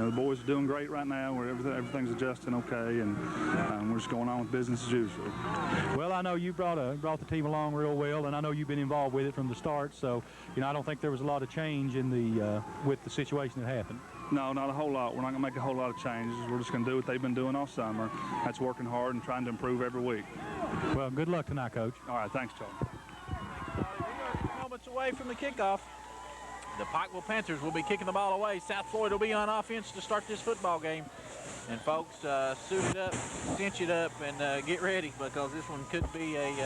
The boys are doing great right now. Everything's adjusting okay, and we're just going on with business as usual. Well, I know you brought the team along real well, and I know you've been involved with it from the start. So, I don't think there was a lot of change in the with the situation that happened. No, not a whole lot. We're not going to make a whole lot of changes. We're just going to do what they've been doing all summer. That's working hard and trying to improve every week. Well, good luck tonight, Coach. All right, thanks, Charlie. Moments away from the kickoff. The Pikeville Panthers will be kicking the ball away. South Floyd will be on offense to start this football game. And folks, suit it up, cinch it up, and get ready, because this one could be a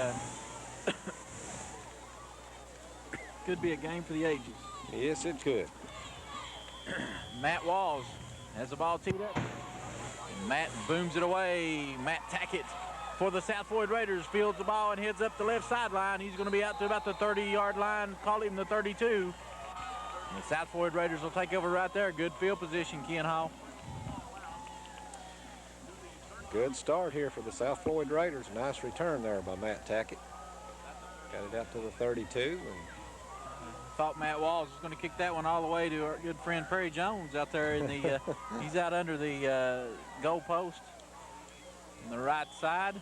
game for the ages. Yes, it could. Matt Walls has the ball teed up. Matt booms it away. Matt Tackett for the South Floyd Raiders fields the ball and heads up the left sideline. He's going to be out to about the 30-yard line, call him the 32. And the South Floyd Raiders will take over right there. Good field position, Ken Hall. Good start here for the South Floyd Raiders. Nice return there by Matt Tackett. Got it out to the 32. And thought Matt Walls was going to kick that one all the way to our good friend Perry Jones out there in the he's out under the goal post on the right side.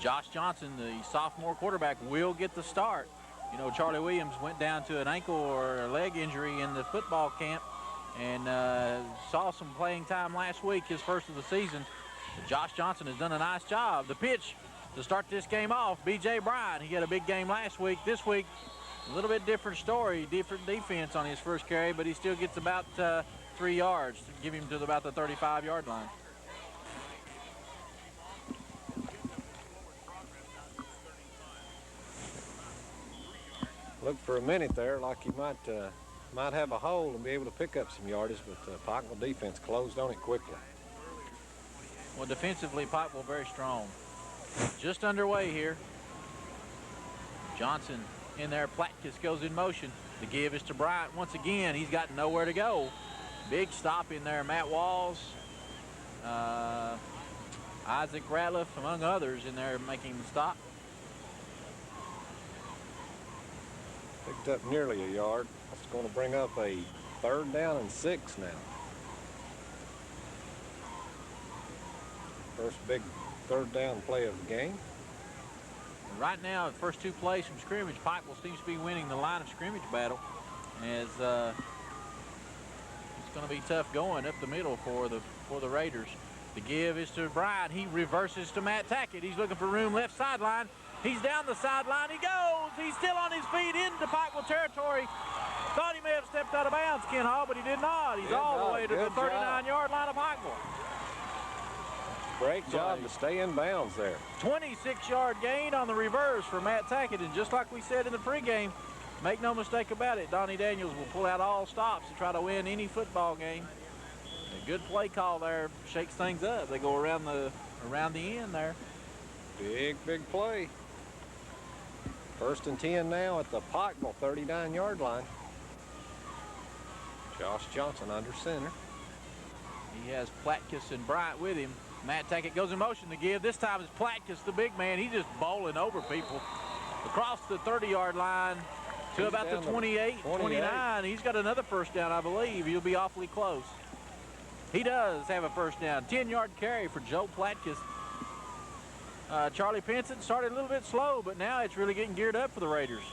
Josh Johnson, the sophomore quarterback, will get the start. Charlie Williams went down to an ankle or a leg injury in the football camp and saw some playing time last week, his first of the season. But Josh Johnson has done a nice job. The pitch to start this game off, B.J. Bryant. He had a big game last week. This week, a little bit different story, different defense on his first carry, but he still gets about 3 yards to give him to about the 35-yard line. Looked for a minute there like he might have a hole and be able to pick up some yardage, but the Pikeville defense closed on it quickly. Well, defensively, Pikeville very strong. Just underway here. Johnson in there. Platkus goes in motion. The give is to Bryant once again. He's got nowhere to go. Big stop in there. Matt Walls, Isaac Ratliff, among others, in there making the stop. Picked up nearly a yard. That's going to bring up a 3rd down and 6 now. First big 3rd down play of the game. Right now, the first 2 plays from scrimmage, Pikeville seems to be winning the line of scrimmage battle, as it's going to be tough going up the middle for the Raiders. The give is to Bryant. He reverses to Matt Tackett. He's looking for room left sideline. He's down the sideline. He goes. He's still on his feet into Pikeville territory. Thought he may have stepped out of bounds, Ken Hall, but he did not. He's all the way to the 39-yard line of Pikeville. Great job to stay in bounds there. 26-yard gain on the reverse for Matt Tackett, and just like we said in the pregame, make no mistake about it, Donnie Daniels will pull out all stops to try to win any football game. A good play call there shakes things up. They go around the end there. Big play. 1st and 10 now at the Pikeville 39-yard line. Josh Johnson under center. He has Platkus and Bryant with him. Matt Tackett goes in motion to give. This time it's Platkus, the big man. He's just bowling over people. Across the 30-yard line to about the 28, 29. He's got another first down, I believe. He'll be awfully close. He does have a first down. 10-yard carry for Joe Platkus. Charlie Pinson started a little bit slow, but now it's really getting geared up for the Raiders.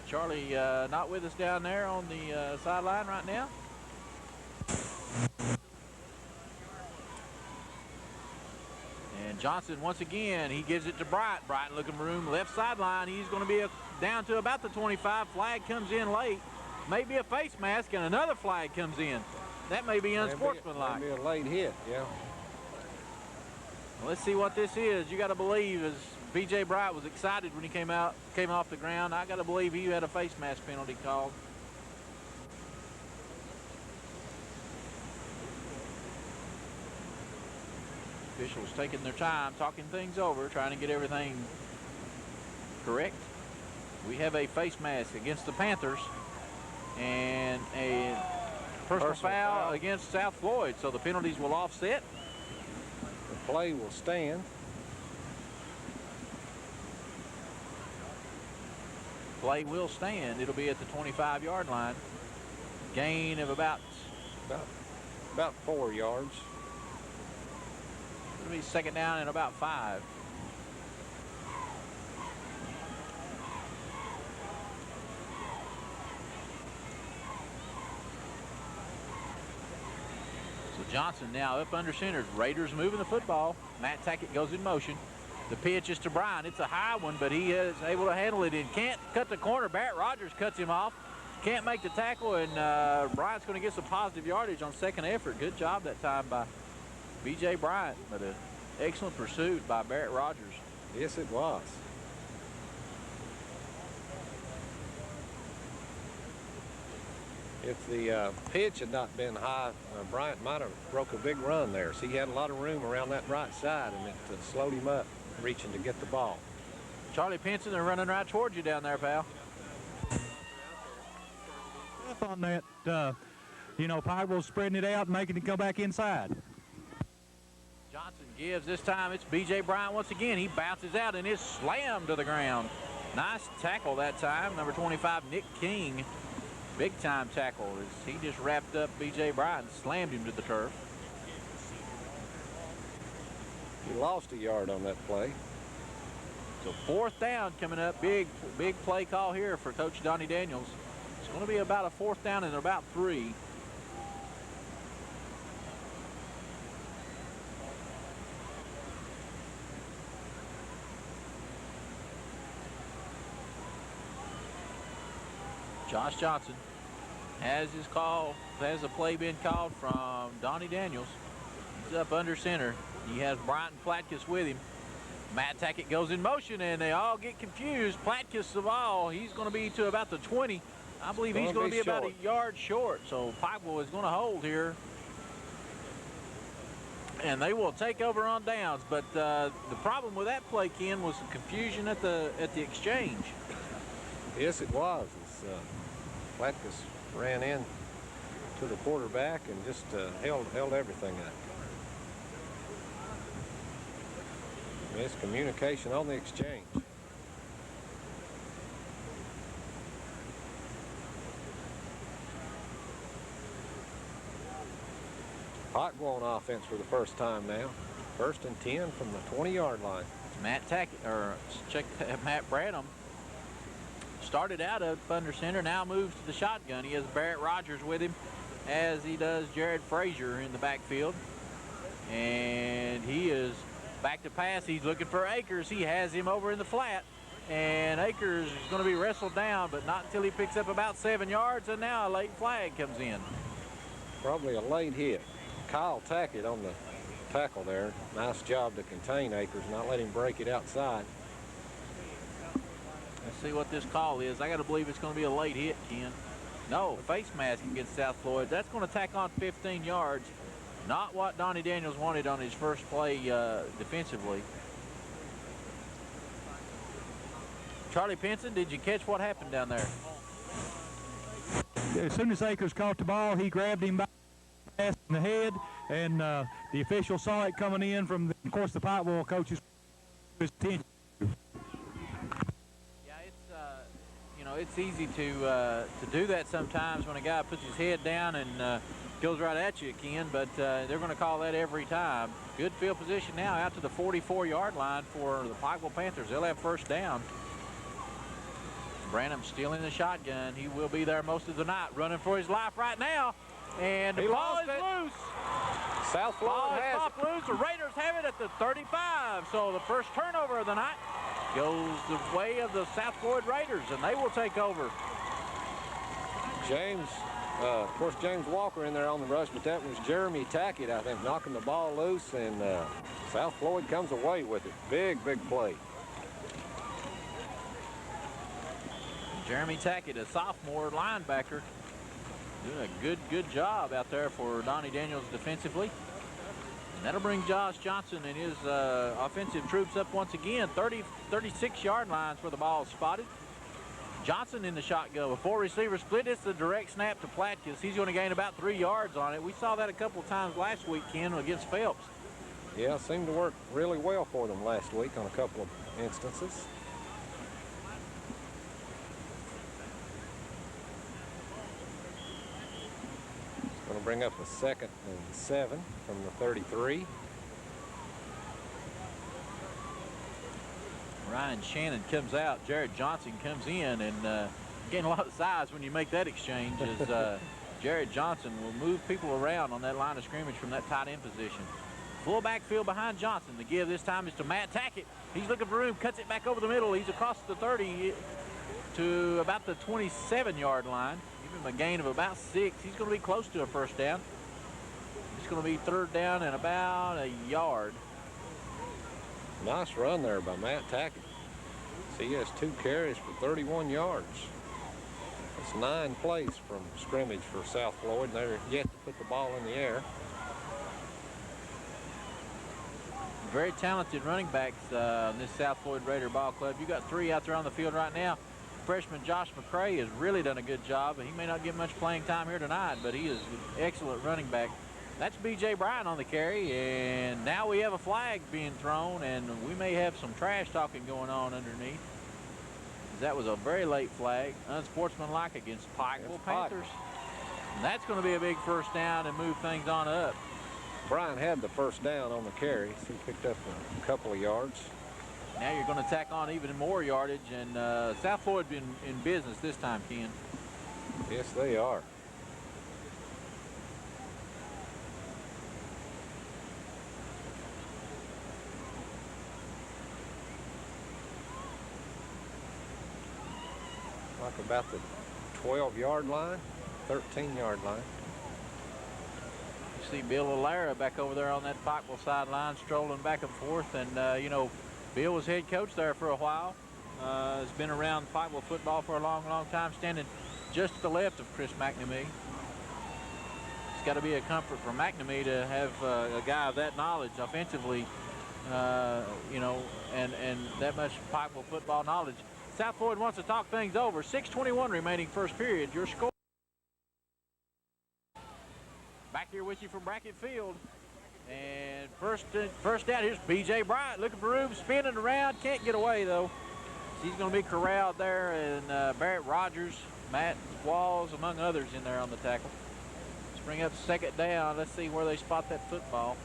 Charlie not with us down there on the sideline right now. And Johnson, once again, he gives it to Bryant. Bryant looking for room left sideline. He's going to be down to about the 25. Flag comes in late. Maybe a face mask, and another flag comes in. That may be unsportsmanlike. Maybe a late hit, yeah. Let's see what this is. You got to believe, as B.J. Bryant was excited when he came off the ground, I got to believe he had a face mask penalty called. Officials taking their time, talking things over, trying to get everything correct. We have a face mask against the Panthers and a personal foul against South Floyd, so the penalties will offset. The play will stand. Play will stand. It'll be at the 25-yard line. Gain of about 4 yards. It'll be second down and about 5. So Johnson now up under center. Raiders moving the football. Matt Tackett goes in motion. The pitch is to Bryant. It's a high one, but he is able to handle it and can't cut the corner. Barrett Rogers cuts him off. Can't make the tackle, and Bryant's going to get some positive yardage on second effort. Good job that time by B.J. Bryant, but an excellent pursuit by Barrett Rogers. Yes, it was. If the pitch had not been high, Bryant might have broke a big run there. So he had a lot of room around that right side, and it slowed him up reaching to get the ball. Charlie Pinson, they're running right towards you down there, pal. On that, you know, Pikeville spreading it out and making it go back inside. Johnson gives. This time it's B.J. Bryant once again. He bounces out and is slammed to the ground. Nice tackle that time. Number 25, Nick King. Big time tackle as he just wrapped up B.J. Bryant and slammed him to the turf. He lost a yard on that play. So fourth down coming up. Big play call here for Coach Donnie Daniels. It's going to be about a fourth down and about 3. Josh Johnson has a play been called from Donnie Daniels. He's up under center. He has Bryant and Platkus with him. Matt Tackett goes in motion, and they all get confused. Platkus the ball. He's going to be to about the 20. I believe he's going to be about a yard short. So Pikeville is going to hold here. And they will take over on downs. But the problem with that play, Ken, was the confusion at the exchange. Yes, it was. Platkus ran in to the quarterback and just held everything up. Miscommunication on the exchange. Pikeville on offense for the first time now. 1st and 10 from the 20-yard line. Matt Tackett, or check Matt Branham. Started out up under center, now moves to the shotgun. He has Barrett Rogers with him, as he does Jared Frazier in the backfield. And he is back to pass. He's looking for Akers. He has him over in the flat. And Akers is going to be wrestled down, but not until he picks up about 7 yards. And now a late flag comes in. Probably a late hit. Kyle Tackett on the tackle there. Nice job to contain Akers, not let him break it outside. Let's see what this call is. I got to believe it's going to be a late hit, Ken. No, face mask against South Floyd. That's going to tack on 15 yards. Not what Donnie Daniels wanted on his first play defensively. Charlie Pinson, did you catch what happened down there? As soon as Akers caught the ball, he grabbed him by in the head, and the official saw it coming in from, of course, the Pikeville coaches. Attention. Yeah, it's easy to do that sometimes when a guy puts his head down and goes right at you, Ken, but they're going to call that every time. Good field position now out to the 44-yard line for the Pikeville Panthers. They'll have first down. Branham still in the shotgun. He will be there most of the night, running for his life right now. And the ball is loose. South Floyd has popped loose. The Raiders have it at the 35. So the first turnover of the night goes the way of the South Floyd Raiders, and they will take over. James, of course, James Walker in there on the rush, but that was Jeremy Tackett, I think, knocking the ball loose, and South Floyd comes away with it. Big play. Jeremy Tackett, a sophomore linebacker, doing a good job out there for Donnie Daniels defensively. And that'll bring Josh Johnson and his offensive troops up once again. 36-yard lines where the ball is spotted. Johnson in the shotgun with 4 receivers split. It's the direct snap to Platkus. He's going to gain about 3 yards on it. We saw that a couple of times last week, Ken, against Phelps. Yeah, seemed to work really well for them last week on a couple of instances. That'll bring up a 2nd and 7 from the 33. Ryan Shannon comes out. Jared Johnson comes in, and getting a lot of size when you make that exchange as Jared Johnson will move people around on that line of scrimmage from that tight end position. Full backfield behind Johnson. The give this time is to Matt Tackett. He's looking for room, cuts it back over the middle. He's across the 30 to about the 27-yard line. Give him a gain of about 6. He's going to be close to a first down. It's going to be 3rd down and about a yard. Nice run there by Matt Tackett. See, he has 2 carries for 31 yards. It's 9 plays from scrimmage for South Floyd, and they're yet to put the ball in the air. Very talented running backs on this South Floyd Raider Ball Club. You got 3 out there on the field right now. Freshman Josh McCray has really done a good job, and he may not get much playing time here tonight, but he is an excellent running back. That's B.J. Bryant on the carry, and now we have a flag being thrown, and we may have some trash talking going on underneath. That was a very late flag, unsportsmanlike against Pikeville Panthers. And that's going to be a big first down and move things on up. Bryant had the first down on the carry, so he picked up a couple of yards. Now you're going to tack on even more yardage, and South Floyd been in business this time, Ken. Yes, they are. Like about the 12-yard line, 13-yard line. You see Bill Alara back over there on that Pikeville sideline, strolling back and forth, and you know, Bill was head coach there for a while. Has been around Pikeville football for a long, long time, standing just to the left of Chris McNamee. It's got to be a comfort for McNamee to have a guy of that knowledge offensively, you know, and that much Pikeville football knowledge. South Floyd wants to talk things over. 6:21 remaining first period. Your score. Back here with you from Brackett Field. And first down, here's B.J. Bryant looking for room, spinning around. Can't get away, though. He's going to be corralled there, and Barrett Rogers, Matt Walls, among others in there on the tackle. Let's bring up 2nd down. Let's see where they spot that football.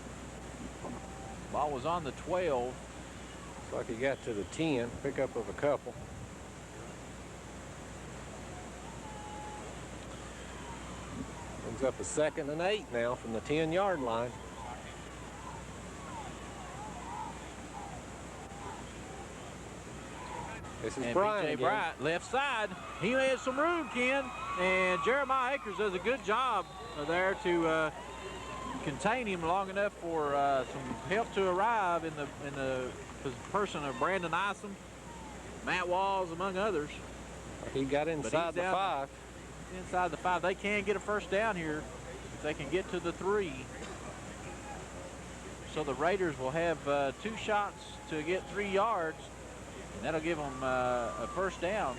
Ball was on the 12. Looks like he got to the 10, pickup of a couple. Brings up a 2nd and 8 now from the 10-yard line. This is Bryant B.J. Bryant, left side. He has some room, Ken. And Jeremiah Akers does a good job there to contain him long enough for some help to arrive in the person of Brandon Isom, Matt Walls, among others. He got inside the 5. Inside the 5. They can get a first down here if they can get to the 3. So the Raiders will have 2 shots to get 3 yards. And that'll give them a first down.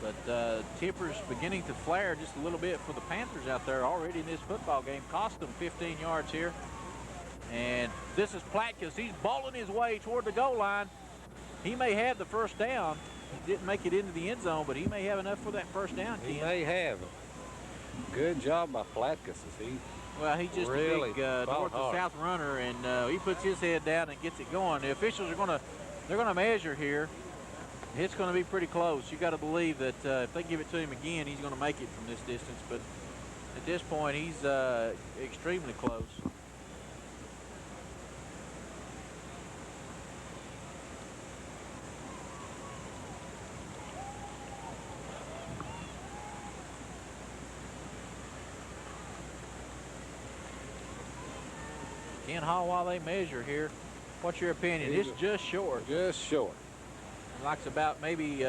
But tempers beginning to flare just a little bit for the Panthers out there already in this football game. Cost them 15 yards here. And this is Platkus. He's bowling his way toward the goal line. He may have the first down. He didn't make it into the end zone, but he may have enough for that first down, Ken. He may have. Good job by Platkus. Well, he's just really a big north to south runner, and he puts his head down and gets it going. The officials are they're gonna measure here. It's going to be pretty close. You got to believe that if they give it to him again, he's going to make it from this distance. But at this point, he's extremely close. Ken Hall, while they measure here, what's your opinion? It's just short. Just short. Likes about maybe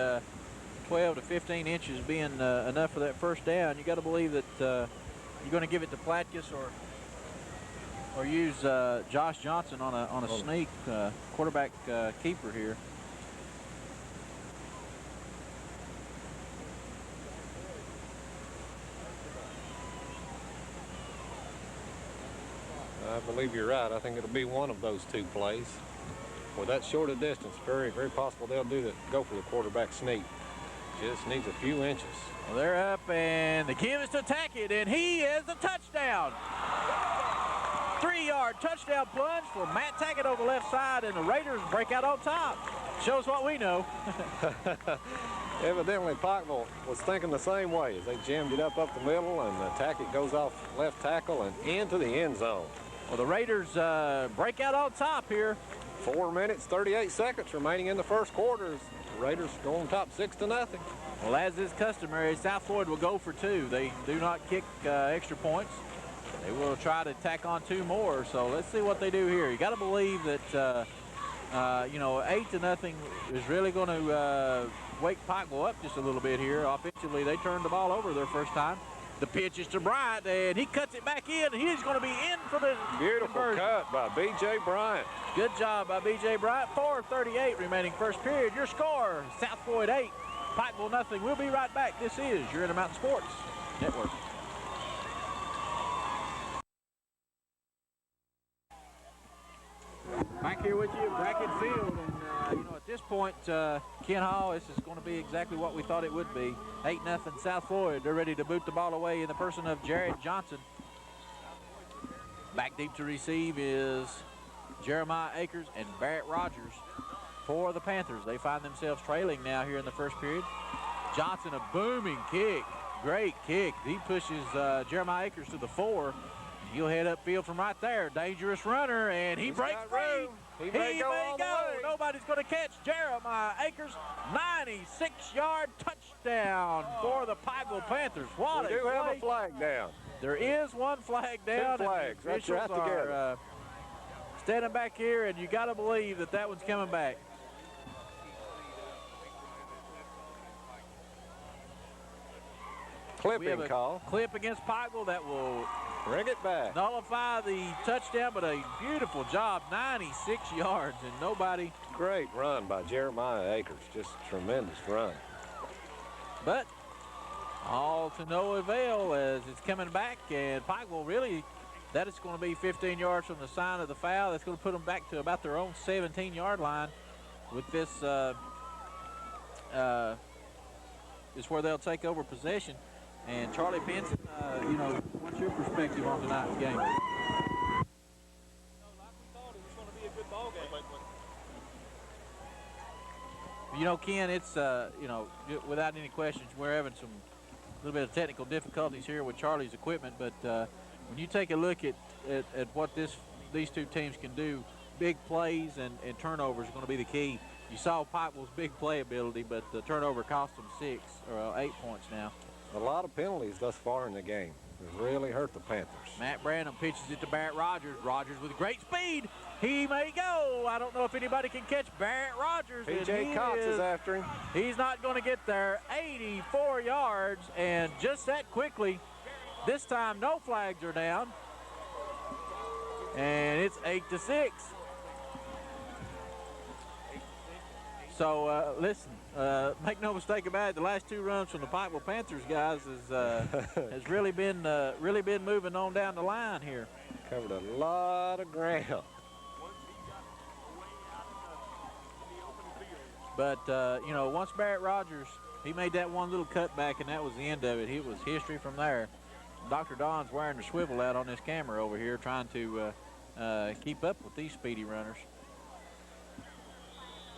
12 to 15 inches being enough for that first down. You got to believe that you're going to give it to Platkus or use Josh Johnson on a sneak quarterback keeper here. I believe you're right. I think it'll be one of those 2 plays. with that short a distance, very, very possible they'll go for the quarterback sneak. Just needs a few inches. Well, they're up, and the kid is to attack it, and he is a touchdown. 3-yard touchdown plunge for Matt Tackett over the left side, and the Raiders break out on top. Shows what we know. Evidently, Pikeville was thinking the same way as they jammed it up the middle, and Tackett goes off left tackle and into the end zone. Well, the Raiders break out on top here. 4 minutes, 38 seconds remaining in the first quarter. The Raiders go on top 6-0. Well, as is customary, South Floyd will go for 2. They do not kick extra points. They will try to tack on 2 more. So let's see what they do here. You got to believe that, 8-0 is really going to wake Pikeville up just a little bit here. Offensively, they turned the ball over their first time. The pitch is to Bryant, and he cuts it back in. He's going to be in for the beautiful conversion. cut by B.J. Bryant. Good job by B.J. Bryant. 4:38 remaining first period. Your score, South Floyd 8, Pikeville nothing. We'll be right back. This is your Intermountain Sports Network. Back here with you at Brackett Field, and at this point, Ken Hall, this is going to be exactly what we thought it would be. 8-0 South Floyd. They're ready to boot the ball away in the person of Jared Johnson. Back deep to receive is Jeremiah Akers and Barrett Rogers for the Panthers. They find themselves trailing now here in the first period. Johnson, a booming kick. Great kick. He pushes Jeremiah Akers to the 4. He'll head upfield from right there. Dangerous runner, and he breaks free. He may go. Nobody's going to catch Jeremiah Akers. 96-yard touchdown for the Pikeville Panthers. What We do have a flag down. There is one flag down. 2 flags. That's right together. Standing back here, and you got to believe that that one's coming back. Clipping call. Clip against Pikeville that will Bring it back. nullify the touchdown, but a beautiful job, 96 yards, and nobody. Great run by Jeremiah Akers. Just tremendous run. But all to no avail as it's coming back, and Pikeville really, that is going to be 15 yards from the sign of the foul. That's going to put them back to about their own 17-yard line. With this is where they'll take over possession. And Charlie Benson, what's your perspective on tonight's game? Like we thought, it was going to be a good ball game. Ken, it's, without any questions, we're having a little bit of technical difficulties here with Charlie's equipment, but when you take a look at what these two teams can do, big plays and turnovers are going to be the key. You saw Pikeville's big play ability, but the turnover cost them 8 points now. A lot of penalties thus far in the game. It really hurt the Panthers. Matt Branham pitches it to Barrett Rogers. Rogers with great speed. He may go. I don't know if anybody can catch Barrett Rogers. P.J. Cox is after him. He's not going to get there. 84 yards, and just that quickly. This time, no flags are down. And it's 8-6. So, listen, make no mistake about it, the last 2 runs from the Pikeville Panthers guys has really been moving on down the line here. Covered a lot of ground. But, once Barrett Rogers, he made that one little cutback, and that was the end of it. It was history from there. Dr. Don's wearing the swivel out on this camera over here, trying to keep up with these speedy runners.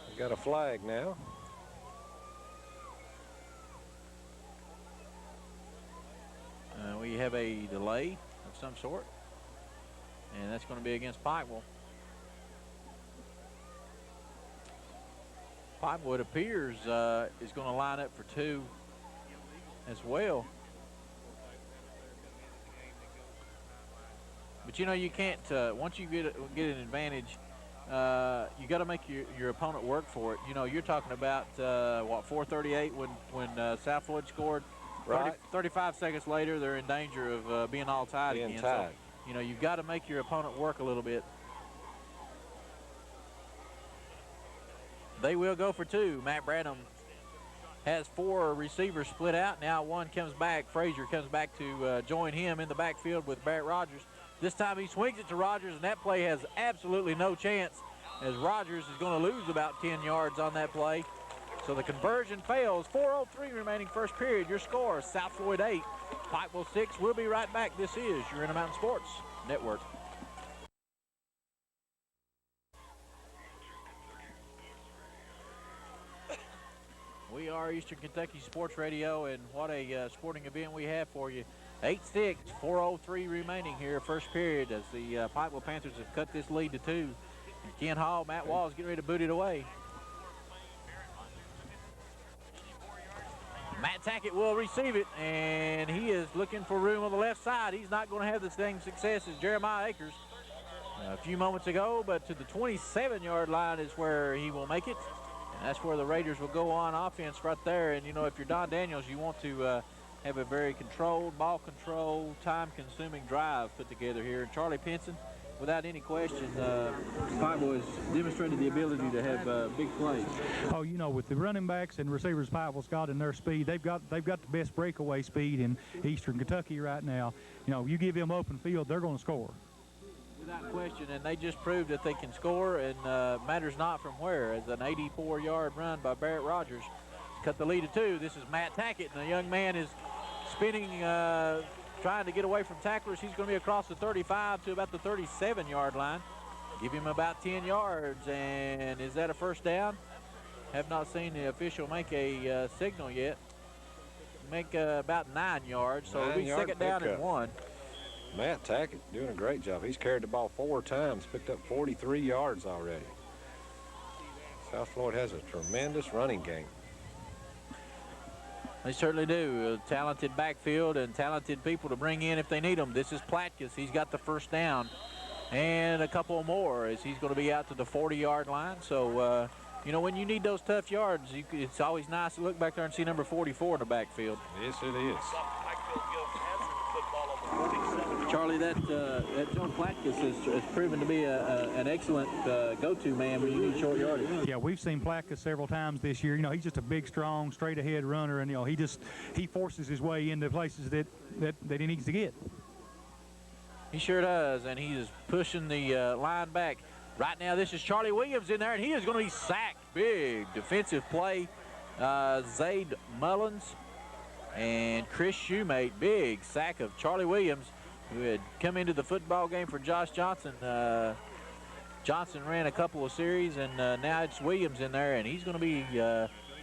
We got a flag now. We have a delay of some sort, and that's going to be against Pikeville. Pikeville, it appears, is going to line up for 2 as well. But you can't. Once you get an advantage, you got to make your opponent work for it. You're talking about 4:38 when South Floyd scored. Right. 35 seconds later, they're in danger of being all tied again. Tied. So, you've got to make your opponent work a little bit. They will go for 2. Matt Branham has 4 receivers split out. Now one comes back. Frazier comes back to join him in the backfield with Barrett Rogers. This time he swings it to Rogers, and that play has absolutely no chance. as Rogers is going to lose about 10 yards on that play. So the conversion fails. 4:03 remaining first period. Your score, South Floyd 8, Pikeville 6. We'll be right back. This is your Intermountain Sports Network. We are Eastern Kentucky Sports Radio, and what a sporting event we have for you. 8-6, 4:03 remaining here, first period, as the Pikeville Panthers have cut this lead to 2. And Ken Hall, Matt Walls getting ready to boot it away. Matt Tackett will receive it, and he is looking for room on the left side. He's not going to have the same success as Jeremiah Akers a few moments ago, but to the 27-yard line is where he will make it. And that's where the Raiders will go on offense right there. And, you know, if you're Don Daniels, you want to have a very controlled, ball control, time-consuming drive put together here. And Charlie Pinson, without any question, Pikeville has demonstrated the ability to have big plays. Oh, you know, with the running backs and receivers Pikeville's got in their speed, they've got the best breakaway speed in Eastern Kentucky right now. You know, you give them open field, they're going to score. Without question, and they just proved that they can score, and matters not from where, as an 84-yard run by Barrett Rogers cut the lead to 2. This is Matt Tackett, and the young man is spinning, trying to get away from tacklers. He's going to be across the 35 to about the 37-yard line. Give him about 10 yards, and is that a first down? Have not seen the official make a signal yet. Make about 9 yards, so it'll be second down and 1. Matt Tackett doing a great job. He's carried the ball 4 times, picked up 43 yards already. South Floyd has a tremendous running game. They certainly do. A talented backfield and talented people to bring in if they need them. This is Platkus. He's got the first down and a couple more as he's going to be out to the 40-yard line. So, you know, when you need those tough yards, it's always nice to look back there and see number 44 in the backfield. Yes, it is. Charlie, that John Platkus has proven to be an excellent go-to man when you need short yardage. Yeah, we've seen Platkus several times this year. You know, he's just a big, strong, straight-ahead runner, and, you know, he forces his way into places that he needs to get. He sure does, and he is pushing the line back. Right now, this is Charlie Williams in there, and he is going to be sacked. Big defensive play. Zaid Mullins and Chris Shoemate. Big sack of Charlie Williams, who had come into the football game for Josh Johnson. Johnson ran a couple of series, and now it's Williams in there, and he's going to be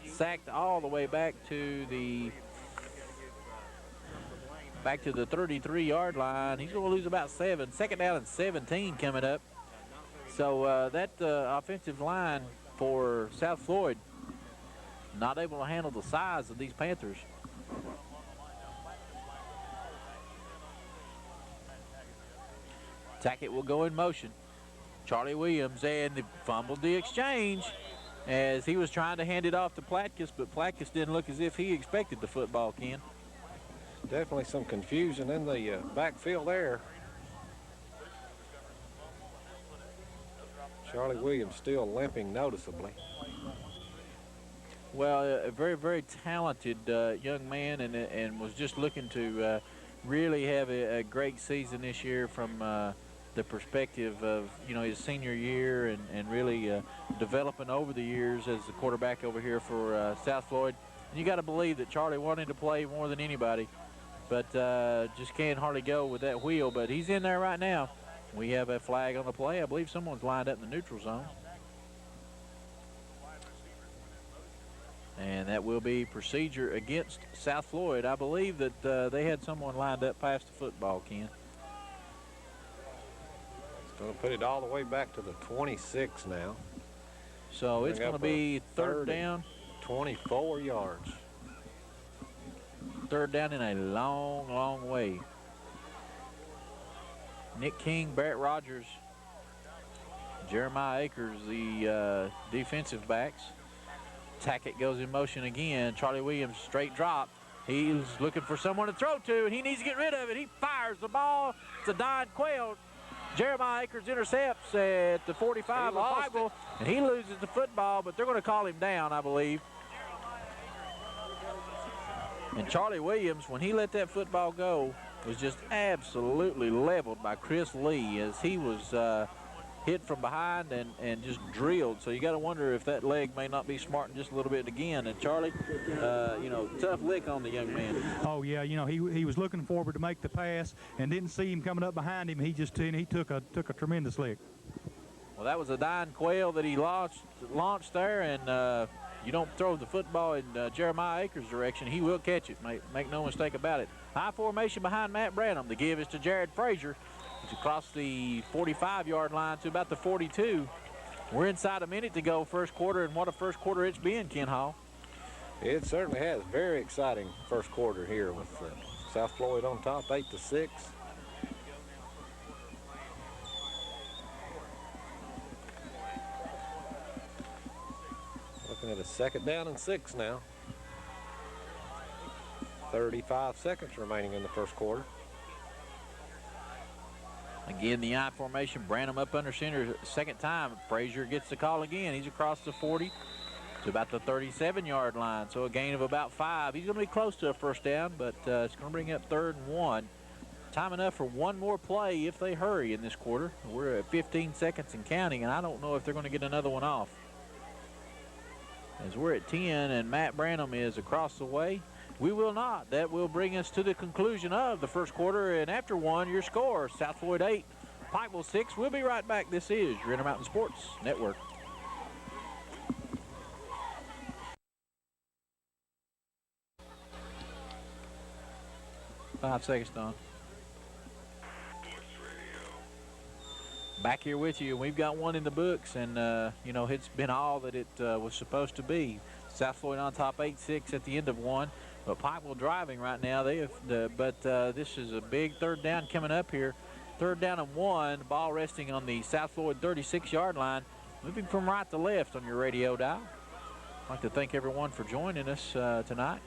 sacked all the way back to the 33-yard line. He's going to lose about 7. Second down and 17 coming up. So that offensive line for South Floyd not able to handle the size of these Panthers. Tackett will go in motion. Charlie Williams, and they fumbled the exchange as he was trying to hand it off to Platkus, but Platkus didn't look as if he expected the football, Ken. Definitely some confusion in the backfield there. Charlie Williams still limping noticeably. Well, a very, very talented young man, and was just looking to really have a great season this year from the perspective of, you know, his senior year and really developing over the years as the quarterback over here for South Floyd. And you got to believe that Charlie wanted to play more than anybody, but just can't hardly go with that wheel. But he's in there right now. We have a flag on the play. I believe someone's lined up in the neutral zone. And that will be procedure against South Floyd. I believe that they had someone lined up past the football, Ken. It's going to put it all the way back to the 26 now. So it's going to be third down. 24 yards. Third down in a long, long way. Nick King, Barrett Rogers, Jeremiah Akers, the defensive backs. Tackett goes in motion again. Charlie Williams, straight drop. He's looking for someone to throw to, and he needs to get rid of it. He fires the ball. It's a Don Quayle. Jeremiah Akers intercepts at the 45 of Pikeville, and he loses the football, but they're going to call him down, I believe. And Charlie Williams, when he let that football go, was just absolutely leveled by Chris Lee as he was hit from behind and just drilled. So you got to wonder if that leg may not be smarting just a little bit again. And Charlie, tough lick on the young man. Oh yeah, he was looking forward to make the pass and didn't see him coming up behind him. He took a tremendous lick. Well, that was a dying quail that he launched there, and you don't throw the football in Jeremiah Akers' direction, he will catch it. Make no mistake about it. High formation behind Matt Branham. The give is to Jared Frazier. He's across the 45-yard line to about the 42. We're inside a minute to go first quarter, and what a first quarter it's been, Ken Hall. It certainly has. Very exciting first quarter here with South Floyd on top, 8-6. Looking at a 2nd down and 6 now. 35 seconds remaining in the first quarter. Again, the I formation. Branham up under center, second time. Frazier gets the call again. He's across the 40 to about the 37-yard line. So a gain of about 5. He's going to be close to a first down, but it's going to bring up 3rd and 1. Time enough for one more play if they hurry in this quarter. We're at 15 seconds and counting, and I don't know if they're going to get another one off. As we're at 10 and Matt Branham is across the way. We will not. That will bring us to the conclusion of the first quarter. And after one, your score, South Floyd 8, Pikeville 6. We'll be right back. This is your Intermountain Sports Network. Five seconds, Don. Back here with you. We've got one in the books, and, it's been all that it was supposed to be. South Floyd on top 8-6 at the end of one. But Pikeville driving right now. This is a big 3rd down coming up here. 3rd down and 1. Ball resting on the South Floyd 36-yard line. Moving from right to left on your radio dial. I'd like to thank everyone for joining us tonight.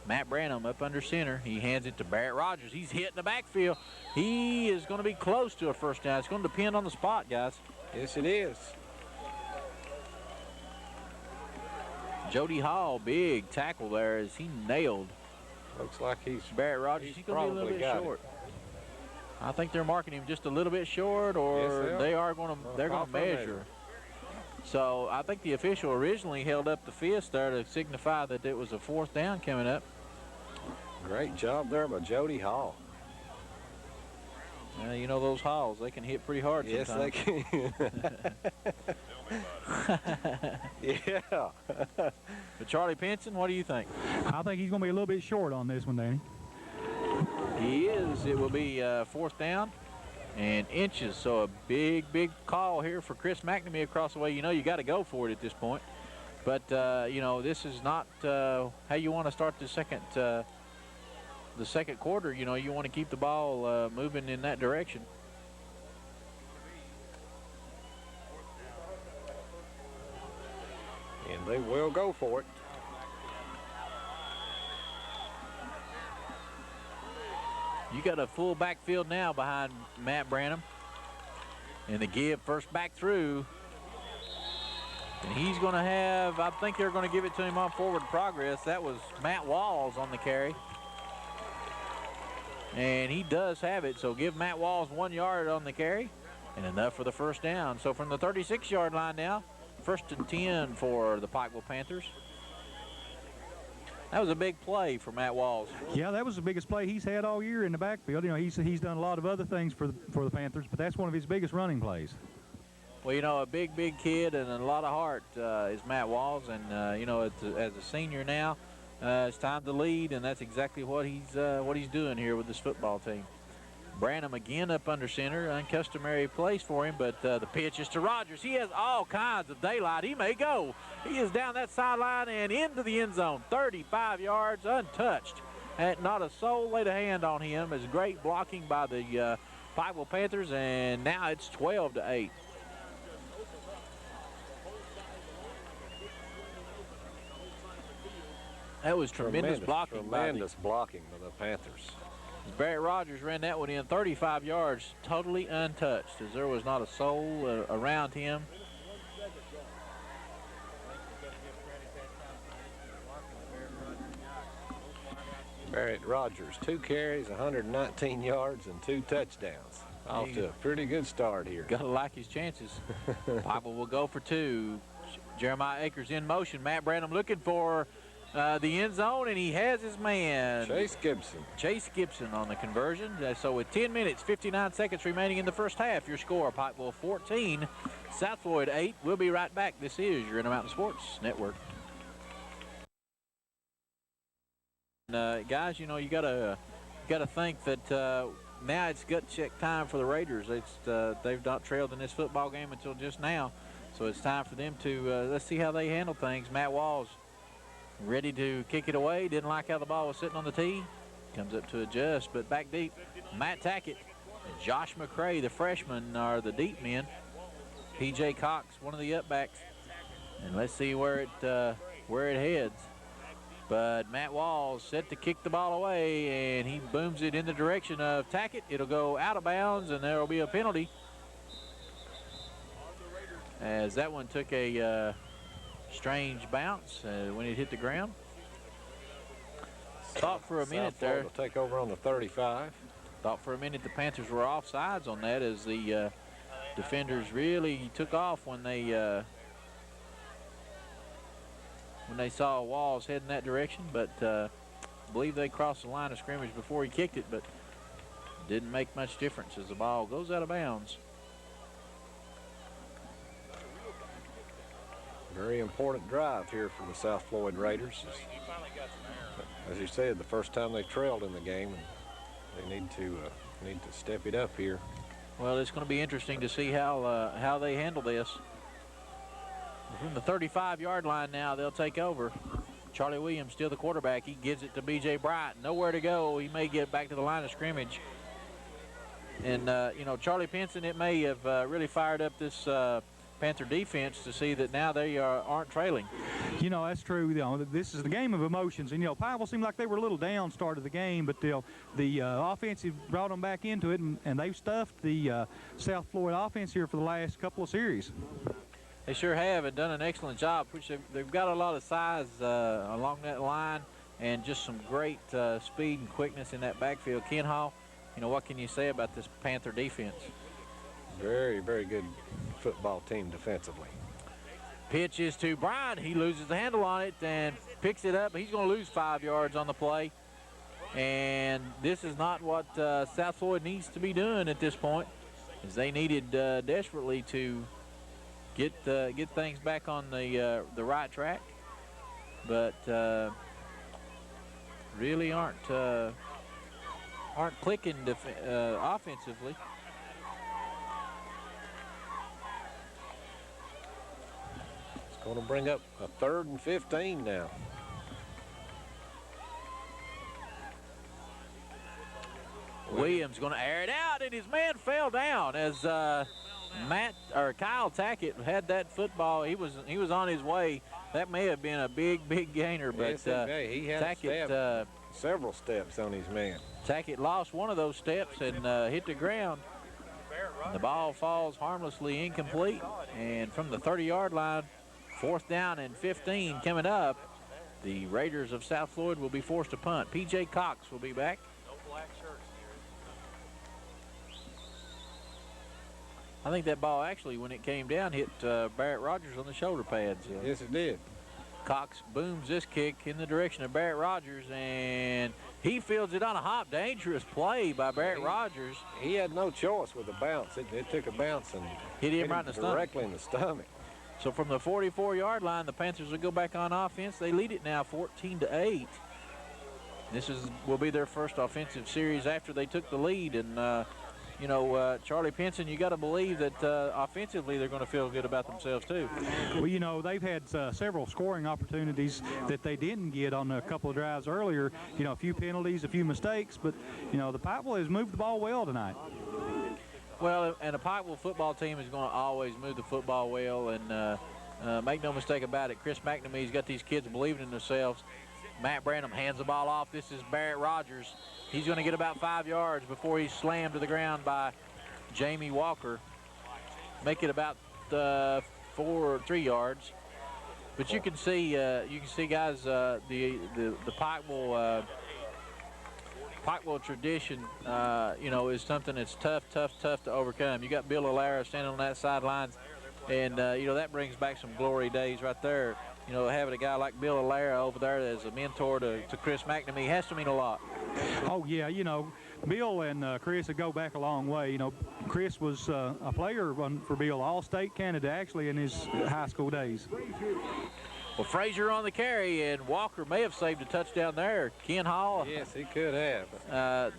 Matt Branham up under center. He hands it to Barrett Rogers. He's hitting the backfield. He is going to be close to a first down. It's going to depend on the spot, guys. Yes, it is. Jody Hall, big tackle there as he nailed. Looks like Barrett Rogers. He's going to be a little bit short. I think they're marking him just a little bit short, or yes, they're going to measure. So I think the official originally held up the fist there to signify that it was a 4th down coming up. Great job there by Jody Hall. Those Halls, they can hit pretty hard yes, sometimes. Yes, they can. Yeah. But Charlie Pinson, what do you think? I think he's going to be a little bit short on this one, Danny. He is. It will be 4th down and inches. So a big call here for Chris McNamee across the way. You got to go for it at this point. But, this is not how you want to start the second quarter. You want to keep the ball moving in that direction. And they will go for it. You got a full backfield now behind Matt Branham. And the give first back through. And he's going to have, I think they're going to give it to him on forward progress. That was Matt Walls on the carry. And he does have it, so give Matt Walls 1 yard on the carry. And enough for the first down. So from the 36-yard line now, 1st and 10 for the Pikeville Panthers. That was a big play for Matt Walls. Yeah, that was the biggest play he's had all year in the backfield. He's done a lot of other things for the Panthers, but that's one of his biggest running plays. Well, a big kid and a lot of heart is Matt Walls, and as a senior now, it's time to lead, and that's exactly what he's doing here with this football team. Branham again up under center, uncustomary place for him, but the pitch is to Rogers. He has all kinds of daylight. He may go. He is down that sideline and into the end zone, 35 yards untouched. And not a soul laid a hand on him. It's great blocking by the Pikeville Panthers, and now it's 12-8. That was tremendous blocking. Tremendous blocking by the Panthers. Barrett Rogers ran that one in 35 yards, totally untouched, as there was not a soul around him. Barrett Rogers, 2 carries, 119 yards, and 2 touchdowns. Off to a pretty good start here. Gotta like his chances. Pikeville will go for 2. Jeremiah Akers in motion. Matt Branham looking for the end zone, and he has his man. Chase Gibson on the conversion. So with 10 minutes, 59 seconds remaining in the first half, your score, Pikeville 14, South Floyd 8. We'll be right back. This is your Intermountain Sports Network. Guys, you know, you gotta think that now it's gut check time for the Raiders. They've not trailed in this football game until just now, so it's time for them to let's see how they handle things. Matt Walls ready to kick it away. Didn't like how the ball was sitting on the tee. Comes up to adjust, but back deep. Matt Tackett and Josh McCray, the freshmen, are the deep men. P.J. Cox, one of the upbacks, and let's see where it heads. But Matt Walls set to kick the ball away, and he booms it in the direction of Tackett. It'll go out of bounds, and there will be a penalty, as that one took a strange bounce when it hit the ground. Thought for a minute there. Will take over on the 35. Thought for a minute the Panthers were offsides on that, as the defenders really took off when they saw Walls heading that direction, but I believe they crossed the line of scrimmage before he kicked it, but didn't make much difference as the ball goes out of bounds. Very important drive here for the South Floyd Raiders. As you said, the first time they trailed in the game, and they need to step it up here. Well, it's going to be interesting to see how they handle this. From the 35-yard line now, they'll take over. Charlie Williams still the quarterback. He gives it to B.J. Bryant. Nowhere to go. He may get back to the line of scrimmage. And, you know, Charlie Pinson, it may have really fired up this Panther defense to see that now they aren't trailing. You know, that's true. You know, this is the game of emotions. And, you know, Pikeville seemed like they were a little down start of the game, but the offensive brought them back into it, and they've stuffed the South Floyd offense here for the last couple of series. They sure have, and done an excellent job. Which they've got a lot of size along that line, and just some great speed and quickness in that backfield. Ken Hall, you know, what can you say about this Panther defense? Very, very good football team defensively. Pitch is to Bryant. He loses the handle on it and picks it up. He's going to lose 5 yards on the play. And this is not what South Floyd needs to be doing at this point, as they needed desperately to get things back on the right track, but really aren't clicking offensively. It's going to bring up a 3rd and 15 now. Williams going to air it out, and his man fell down as Kyle Tackett had that football. He was on his way. That may have been a big gainer, but he had Tackett several steps on his man. Tackett lost one of those steps and hit the ground. The ball falls harmlessly incomplete, and from the 30-yard line, 4th down and 15 coming up, the Raiders of South Floyd will be forced to punt. P.J. Cox will be back. I think that ball actually, when it came down, hit Barrett Rogers on the shoulder pads. Yes, it did. Cox booms this kick in the direction of Barrett Rogers, and he fields it on a hop. Dangerous play by Barrett Rogers. He had no choice with the bounce. It took a bounce and hit him right in the stomach. Directly in the stomach. So from the 44-yard line, the Panthers will go back on offense. They lead it now 14-8. This will be their first offensive series after they took the lead, and you know, Charlie Pinson, you got to believe that offensively they're going to feel good about themselves too. Well, you know, they've had several scoring opportunities that they didn't get on a couple of drives earlier. You know, a few penalties, a few mistakes, but, you know, the Pikeville has moved the ball well tonight. Well, and a Pikeville football team is going to always move the football well, and make no mistake about it, Chris McNamee's got these kids believing in themselves. Matt Branham hands the ball off. This is Barrett Rogers. He's going to get about 5 yards before he's slammed to the ground by Jamie Walker. Make it about 4 or 3 yards. But you can see guys, the Pikeville Pikeville tradition, you know, is something that's tough to overcome. You got Bill Alara standing on that sidelines, and, you know, that brings back some glory days right there. You know, having a guy like Bill Alara over there as a mentor to Chris McNamee has to mean a lot. Oh, yeah, you know, Bill and Chris would go back a long way. You know, Chris was a player for Bill, All-State candidate, actually, in his high school days. Well, Frazier on the carry, and Walker may have saved a touchdown there. Ken Hall. Yes, he could have.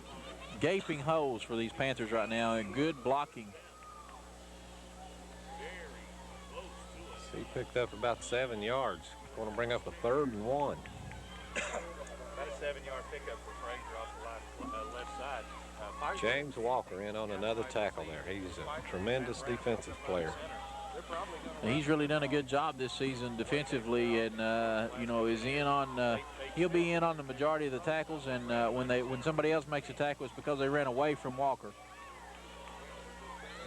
Gaping holes for these Panthers right now, and good blocking. He picked up about 7 yards. Going to bring up a 3rd and 1. About a 7-yard pickup for Frazier off the left side. James Walker in on another tackle there. He's a tremendous defensive player. He's really done a good job this season defensively, and you know, is in on. He'll be in on the majority of the tackles, and when somebody else makes a tackle, it's because they ran away from Walker.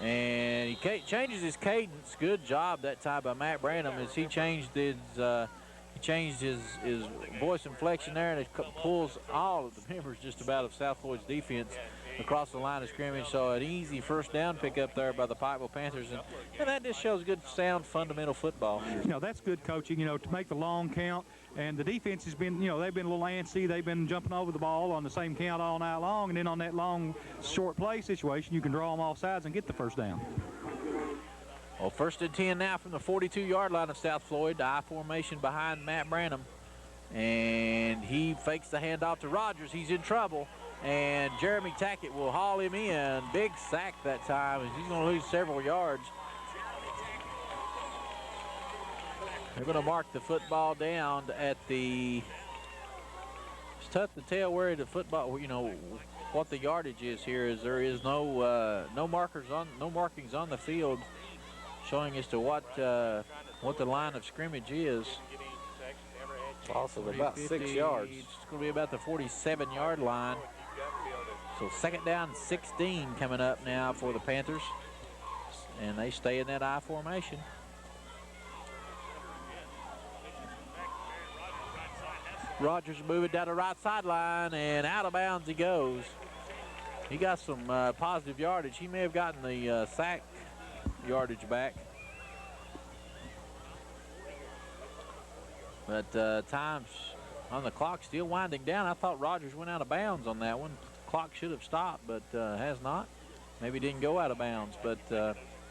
And he changes his cadence. Good job that time by Matt Branham as he changed his voice inflection there, and it pulls all of the members just about of South Floyd's defense across the line of scrimmage. So an easy first down pickup there by the Pikeville Panthers, and that just shows good, sound, fundamental football. You know, that's good coaching, you know, to make the long count. And the defense has been, you know, they've been a little antsy. They've been jumping over the ball on the same count all night long. And then on that long, short play situation, you can draw them off sides and get the first down. Well, 1st and 10 now from the 42-yard line of South Floyd. The I formation behind Matt Branham. And he fakes the handoff to Rogers. He's in trouble. And Jeremy Tackett will haul him in. Big sack that time. He's going to lose several yards. They're going to mark the football down at the. It's tough to tell where the football, you know, what the yardage is here. Is there is no markings on the field showing as to what the line of scrimmage is. Loss of about 6 yards. It's going to be about the 47-yard line. So 2nd down and 16 coming up now for the Panthers, and they stay in that I formation. Rogers moving down the right sideline, and out of bounds he goes. He got some positive yardage. He may have gotten the sack yardage back. But time's on the clock still winding down. I thought Rogers went out of bounds on that one. Clock should have stopped, but has not. Maybe didn't go out of bounds, but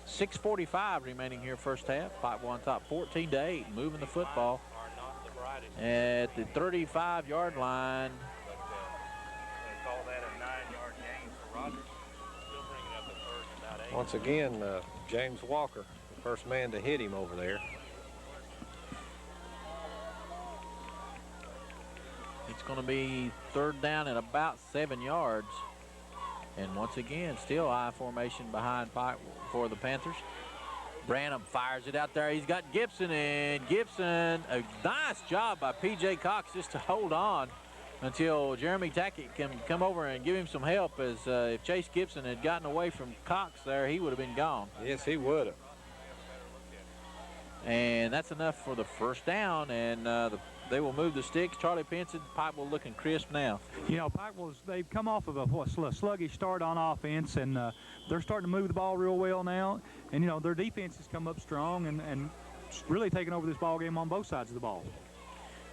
6:45 remaining here first half. Pikeville on top 14-8, moving the football at the 35-yard line. Call that a 9-yard gain for Rogers. Still bringing up the 3rd and about 8. Once again, James Walker, the first man to hit him over there. It's going to be 3rd down at about 7 yards. And once again, still I formation behind Pike for the Panthers. Branham fires it out there. He's got Gibson, and Gibson, a nice job by P.J. Cox just to hold on until Jeremy Tackett can come over and give him some help, as if Chase Gibson had gotten away from Cox there, he would have been gone. Yes, he would have. And that's enough for the first down, and they will move the sticks. Charlie Pinson, Pikeville looking crisp now. You know, they've come off of a sluggish start on offense, and they're starting to move the ball real well now. And, you know, their defense has come up strong and really taken over this ball game on both sides of the ball.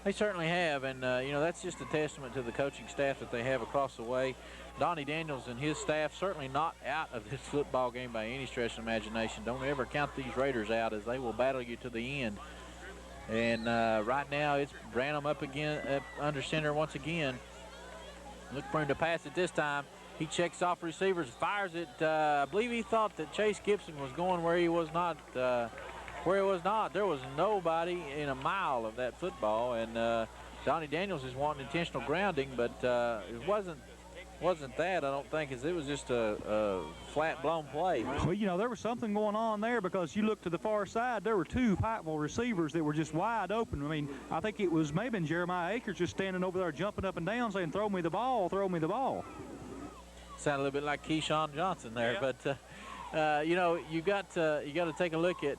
They certainly have, and, you know, that's just a testament to the coaching staff that they have across the way. Donnie Daniels and his staff certainly not out of this football game by any stretch of imagination. Don't ever count these Raiders out, as they will battle you to the end. And right now it's Branham up again, up under center once again. Look for him to pass it this time. He checks off receivers, fires it. I believe he thought that Chase Gibson was going where he was not. There was nobody in a mile of that football, and Donnie Daniels is wanting intentional grounding, but it wasn't that, I don't think, as it was just a flat blown play. Well, you know, there was something going on there, because you look to the far side, there were 2 Pikeville receivers that were just wide open. I mean, I think it was maybe Jeremiah Akers just standing over there jumping up and down saying, "Throw me the ball, throw me the ball." Sounded a little bit like Keyshawn Johnson there, yeah. But you know, you got to take a look at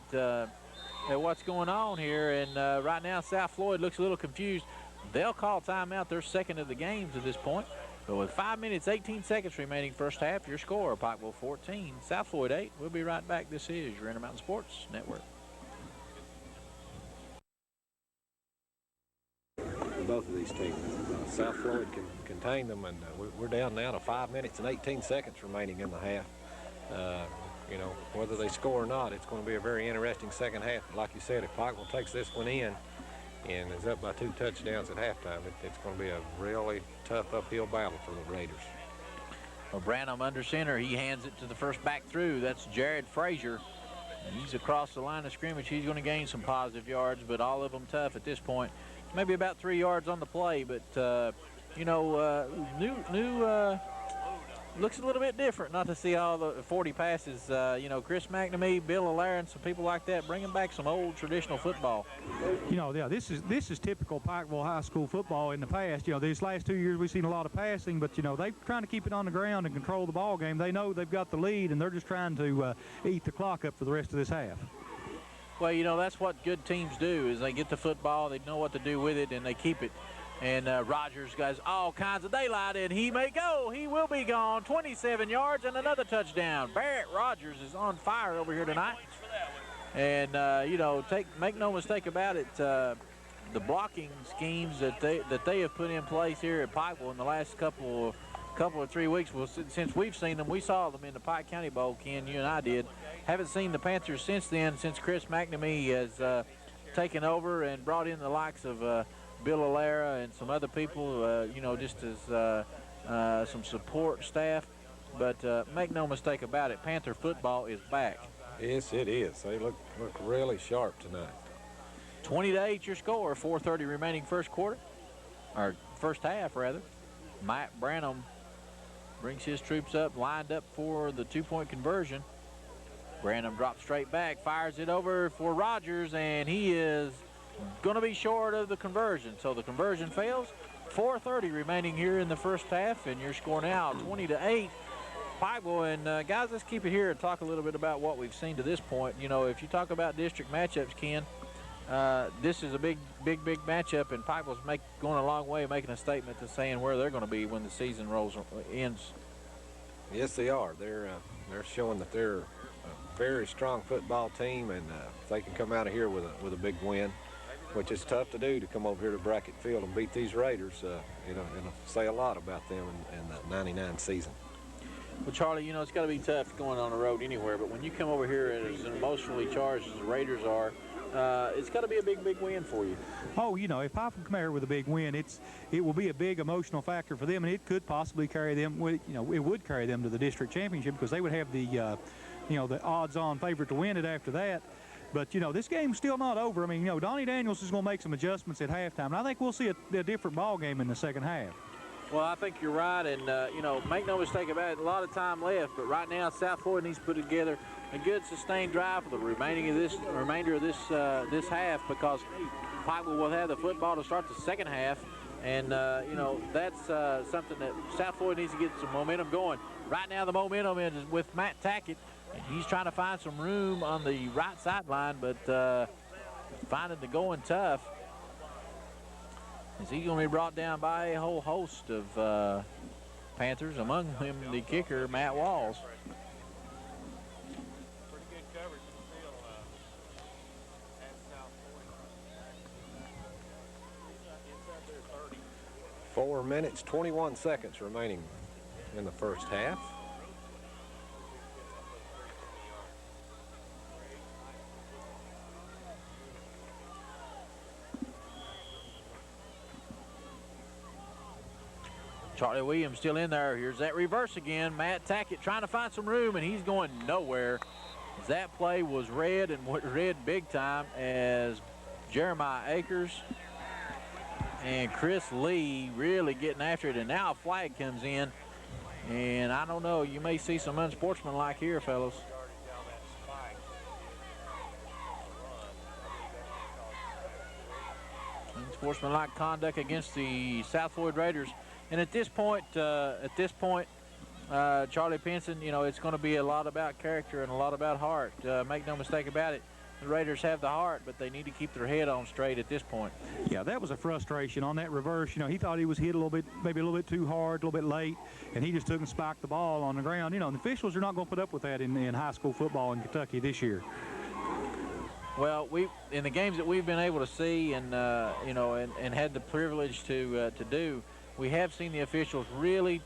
what's going on here, and right now South Floyd looks a little confused. They'll call timeout, their second of the game to this point. So with 5 minutes, 18 seconds remaining first half, your score, Pikeville 14, South Floyd 8. We'll be right back. This is your Intermountain Sports Network. Both of these teams. South Floyd can contain them, and we're down now to 5 minutes and 18 seconds remaining in the half. You know, whether they score or not, it's going to be a very interesting second half. Like you said, if Pikeville takes this one in and is up by 2 touchdowns at halftime, it's going to be a really tough uphill battle for the Raiders. Well, Branham under center. He hands it to the first back through. That's Jared Frazier. And he's across the line of scrimmage. He's going to gain some positive yards, but all of them tough at this point. Maybe about 3 yards on the play, but you know, looks a little bit different. Not to see all the 40 passes. You know, Chris McNamee, Bill Allaire, and some people like that, bringing back some old traditional football. You know, yeah, this is typical Pikeville High School football in the past. You know, these last 2 years we've seen a lot of passing, but you know they're trying to keep it on the ground and control the ball game. They know they've got the lead, and they're just trying to eat the clock up for the rest of this half. Well, you know, that's what good teams do, is they get the football, they know what to do with it, and they keep it. And Rogers got all kinds of daylight, and he may go. He will be gone. 27 yards and another touchdown. Barrett Rogers is on fire over here tonight. And, you know, make no mistake about it, the blocking schemes that they have put in place here at Pikeville in the last couple or 3 weeks, well, since we've seen them, we saw them in the Pike County Bowl, Ken, you and I did. Haven't seen the Panthers since then, since Chris McNamee has taken over and brought in the likes of Bill Allaire and some other people, you know, just as some support staff. But make no mistake about it, Panther football is back. Yes, it is. They look really sharp tonight. 20-8 your score, 4:30 remaining first quarter, or first half rather. Matt Branham brings his troops up, lined up for the 2-point conversion. Branham drops straight back, fires it over for Rogers, and he is going to be short of the conversion. So the conversion fails. 4:30 remaining here in the first half, and your score now 20-8. Pikeville, and guys, let's keep it here and talk a little bit about what we've seen to this point. You know, if you talk about district matchups, Ken, this is a big matchup, and Pikeville's going a long way making a statement to saying where they're going to be when the season ends. Yes, they are. They're showing that they're a very strong football team, and if they can come out of here with a big win, which is tough to do, to come over here to Brackett Field and beat these Raiders, it'll say a lot about them in the '99 season. Well, Charlie, you know, it's got to be tough going on the road anywhere, but when you come over here as emotionally charged as the Raiders are, it's got to be a big win for you. Oh, you know, if Pikeville can come here with a big win, it will be a big emotional factor for them, and it could possibly carry them. It would carry them to the district championship, because they would have the, the odds-on favorite to win it after that. But, you know, this game's still not over. I mean, you know, Donnie Daniels is going to make some adjustments at halftime, and I think we'll see a different ball game in the second half. Well, I think you're right, and, you know, make no mistake about it, a lot of time left, but right now South Floyd needs to put together a good sustained drive for the remainder of this half, because Pikeville will have the football to start the second half, and, you know, that's something that South Floyd needs to get some momentum going. Right now the momentum is with Matt Tackett, and he's trying to find some room on the right sideline, but finding the going tough. Is he going to be brought down by a whole host of Panthers, among them the kicker, Matt Walls. Pretty good coverage in the field at South Floyd. Inside there 30. 4 minutes, 21 seconds remaining in the first half. Charlie Williams still in there. Here's that reverse again. Matt Tackett trying to find some room, and he's going nowhere. That play was read, and read big time, as Jeremiah Akers and Chris Lee really getting after it, and now a flag comes in, and I don't know, you may see some unsportsmanlike here, fellas. Unsportsmanlike conduct against the South Floyd Raiders. And at this point, Charlie Pinson, you know, it's going to be a lot about character and a lot about heart. Make no mistake about it. the Raiders have the heart, but they need to keep their head on straight at this point. Yeah, that was a frustration on that reverse. You know, he thought he was hit a little bit, maybe a little bit too hard, a little bit late, and he just took and spiked the ball on the ground. You know, and the officials are not going to put up with that in high school football in Kentucky this year. Well, in the games that we've been able to see and you know, and had the privilege to do, we have seen the officials really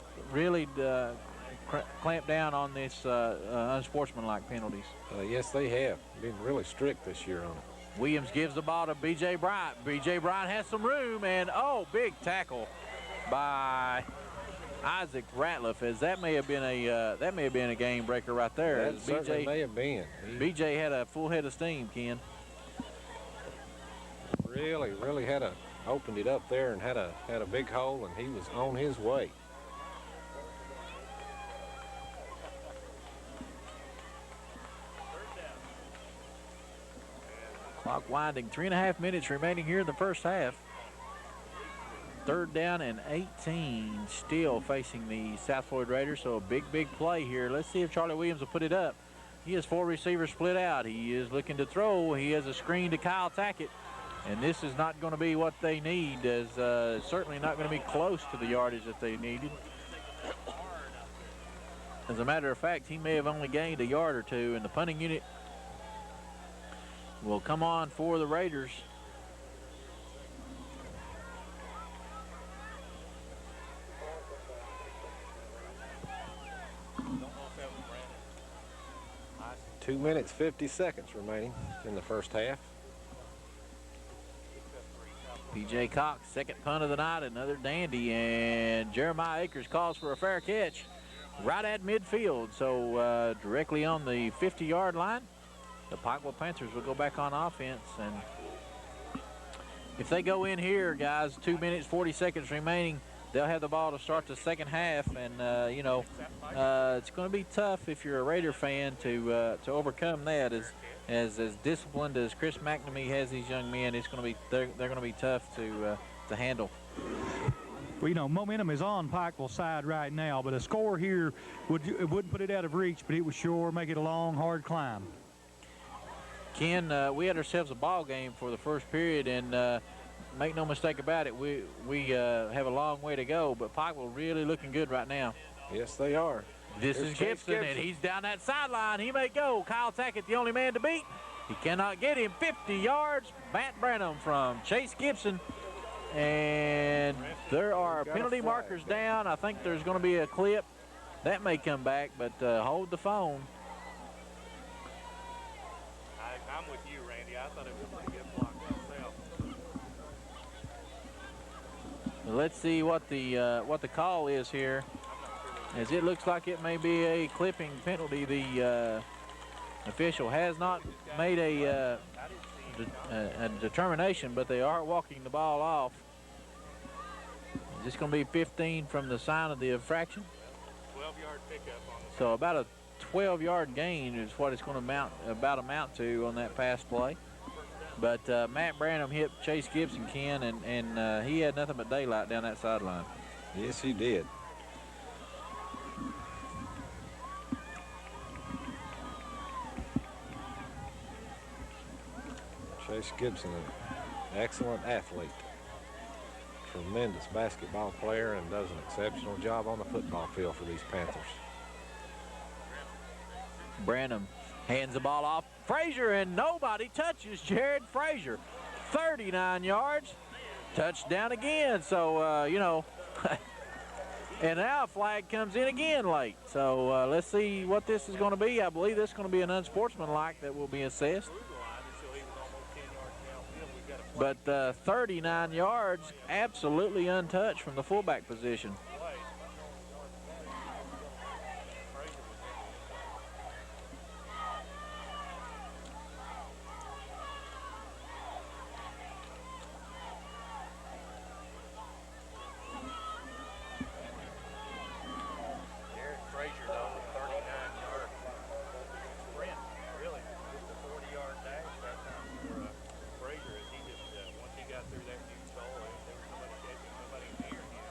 clamp down on this unsportsmanlike penalties. Yes, they have been really strict this year on it. Williams gives the ball to B.J. Bryant. B.J. Bryant has some room, and oh, big tackle by Isaac Ratliff, as that may have been a game breaker right there. That certainly may have been. B.J. had a full head of steam, Ken. Really had opened it up there and had a big hole, and he was on his way. Clock winding, 3.5 minutes remaining here in the first half. 3rd down and 18, still facing the South Floyd Raiders, so a big play here. Let's see if Charlie Williams will put it up. He has 4 receivers split out. He is looking to throw. He has a screen to Kyle Tackett, and this is not going to be what they need, as certainly not going to be close to the yardage that they needed. As a matter of fact, he may have only gained a yard or two, and the punting unit will come on for the Raiders. Two minutes, 50 seconds remaining in the first half. P.J. Cox, second punt of the night, another dandy, and Jeremiah Akers calls for a fair catch right at midfield, so directly on the 50-yard line. The Pikeville Panthers will go back on offense, and if they go in here, guys, 2 minutes, 40 seconds remaining, they'll have the ball to start the second half, and you know, it's going to be tough if you're a Raider fan to overcome that. As disciplined as Chris McNamee has these young men, it's going to be they're going to be tough to handle. Well, you know, momentum is on Pikeville's side right now, but a score here wouldn't put it out of reach, but it would sure make it a long, hard climb. Ken, we had ourselves a ball game for the first period, and make no mistake about it, we have a long way to go, but Pikeville really looking good right now. Yes, they are. This is Gibson, and he's down that sideline. He may go. Kyle Tackett, the only man to beat. He cannot get him. 50 yards. Matt Branham from Chase Gibson. And there are penalty markers down. I think there's going to be a clip. That may come back, but hold the phone. I'm with you, Randy. I thought it was a pretty good block myself. Let's see what the call is here, as it looks like it may be a clipping penalty. The official has not made a determination, but they are walking the ball off. Is this going to be 15 from the sign of the infraction? 12-yard pickup on the So about a 12-yard gain is what it's going to amount to on that pass play. But Matt Branham hit Chase Gibson, Ken, and he had nothing but daylight down that sideline. Yes, he did. Chase Gibson, an excellent athlete, tremendous basketball player, and does an exceptional job on the football field for these Panthers. Branham hands the ball off. Frazier, and nobody touches Jared Frazier. 39 yards, touchdown again. So, you know, and now a flag comes in again late. So let's see what this is going to be. I believe this is going to be an unsportsmanlike that will be assessed. But 39 yards, absolutely untouched from the fullback position.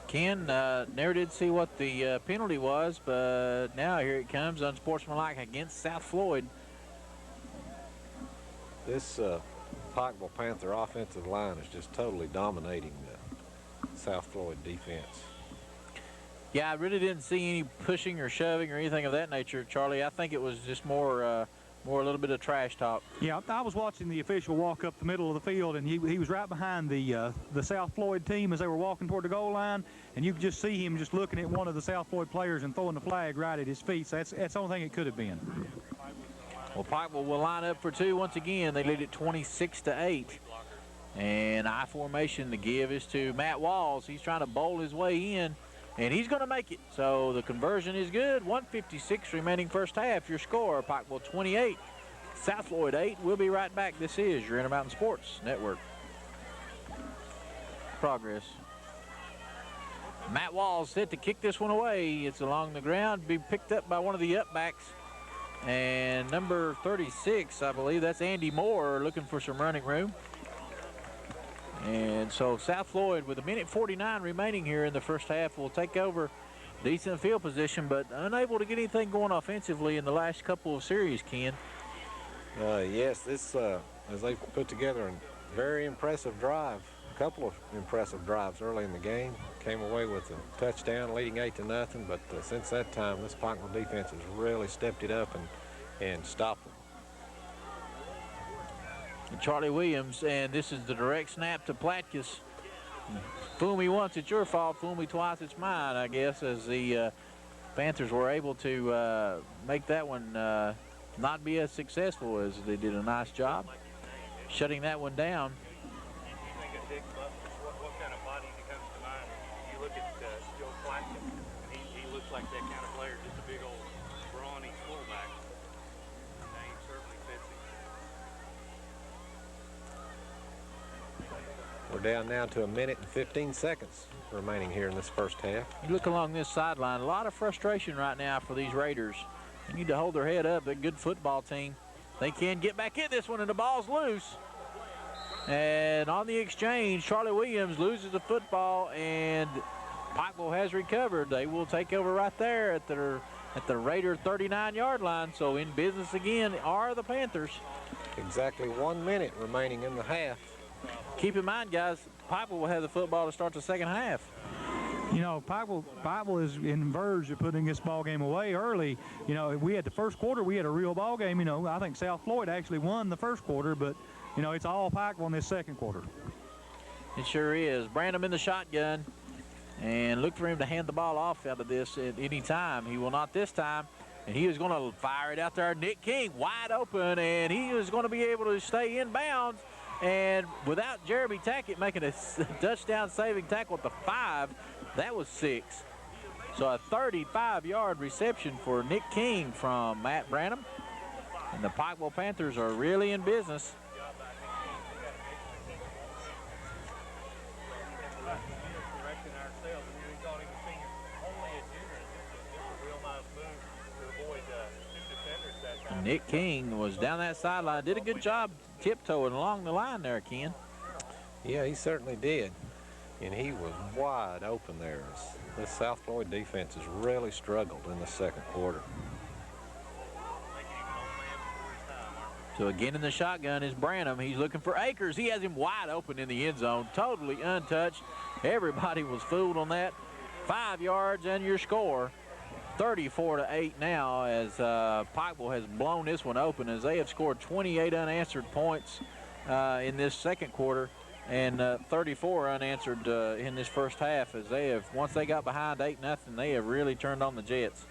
Ken, never did see what the penalty was, but now here it comes, unsportsmanlike against South Floyd. This Pikeville Panther offensive line is just totally dominating the South Floyd defense. Yeah, I really didn't see any pushing or shoving or anything of that nature, Charlie. I think it was just more a little bit of trash talk. Yeah, I was watching the official walk up the middle of the field, and he was right behind the South Floyd team as they were walking toward the goal line, and you could just see him just looking at one of the South Floyd players and throwing the flag right at his feet. So that's the only thing it could have been. Well, Pikeville will line up for two once again. They lead it 26-8. And I formation, the give is to Matt Walls. He's trying to bowl his way in, and he's going to make it. So the conversion is good. 1:56 remaining first half. Your score, Pikeville 28, South Floyd 8. We'll be right back. This is your Intermountain Sports Network. Progress. Matt Walls set to kick this one away. It's along the ground, be picked up by one of the upbacks. And number 36, I believe, that's Andy Moore looking for some running room. And so South Floyd, with 1:49 remaining here in the first half, will take over decent field position, but unable to get anything going offensively in the last couple of series, Ken. Yes, this, as they put together a very impressive drive, a couple of impressive drives early in the game, came away with a touchdown leading 8-0, but since that time, this Pikeville defense has really stepped it up and stopped them. Charlie Williams, and this is the direct snap to Platkus. Fool me once, it's your fault. Fool me twice, it's mine, I guess, as the Panthers were able to make that one not be as successful as they did a nice job shutting that one down. What kind of body comes to mind? You look at Joe Platkus, he looks like that kind of player, just a big old brawny fullback. The name certainly fits him. We're down now to 1:15 remaining here in this first half. You look along this sideline, a lot of frustration right now for these Raiders. They need to hold their head up. They're a good football team. They can get back in this one, and the ball's loose. And on the exchange, Charlie Williams loses the football, and Pikeville has recovered. They will take over right there at the Raider 39-yard line. So in business again are the Panthers. Exactly 1 minute remaining in the half. Keep in mind, guys, Pikeville will have the football to start the second half. You know, Pikeville is in verge of putting this ball game away early. You know, we had the first quarter, we had a real ball game. You know, I think South Floyd actually won the first quarter, but, you know, it's all Pikeville in this second quarter. It sure is. Branham in the shotgun, and look for him to hand the ball off out of this at any time. He will not this time, and he is going to fire it out there. Nick King wide open, and he is going to be able to stay in bounds. And without Jeremy Tackett making a touchdown saving tackle at the 5, that was 6. So a 35-yard reception for Nick King from Matt Branham. And the Pikeville Panthers are really in business. Nick King was down that sideline, did a good job tiptoeing along the line there, Ken. Yeah, he certainly did. And he was wide open there. This South Floyd defense has really struggled in the second quarter. So again in the shotgun is Branham. He's looking for Akers. He has him wide open in the end zone, totally untouched. Everybody was fooled on that. 5 yards and your score. 34-8 now, as Pikeville has blown this one open, as they have scored 28 unanswered points in this second quarter and 34 unanswered in this first half, as they have, once they got behind 8-0, they have really turned on the Jets.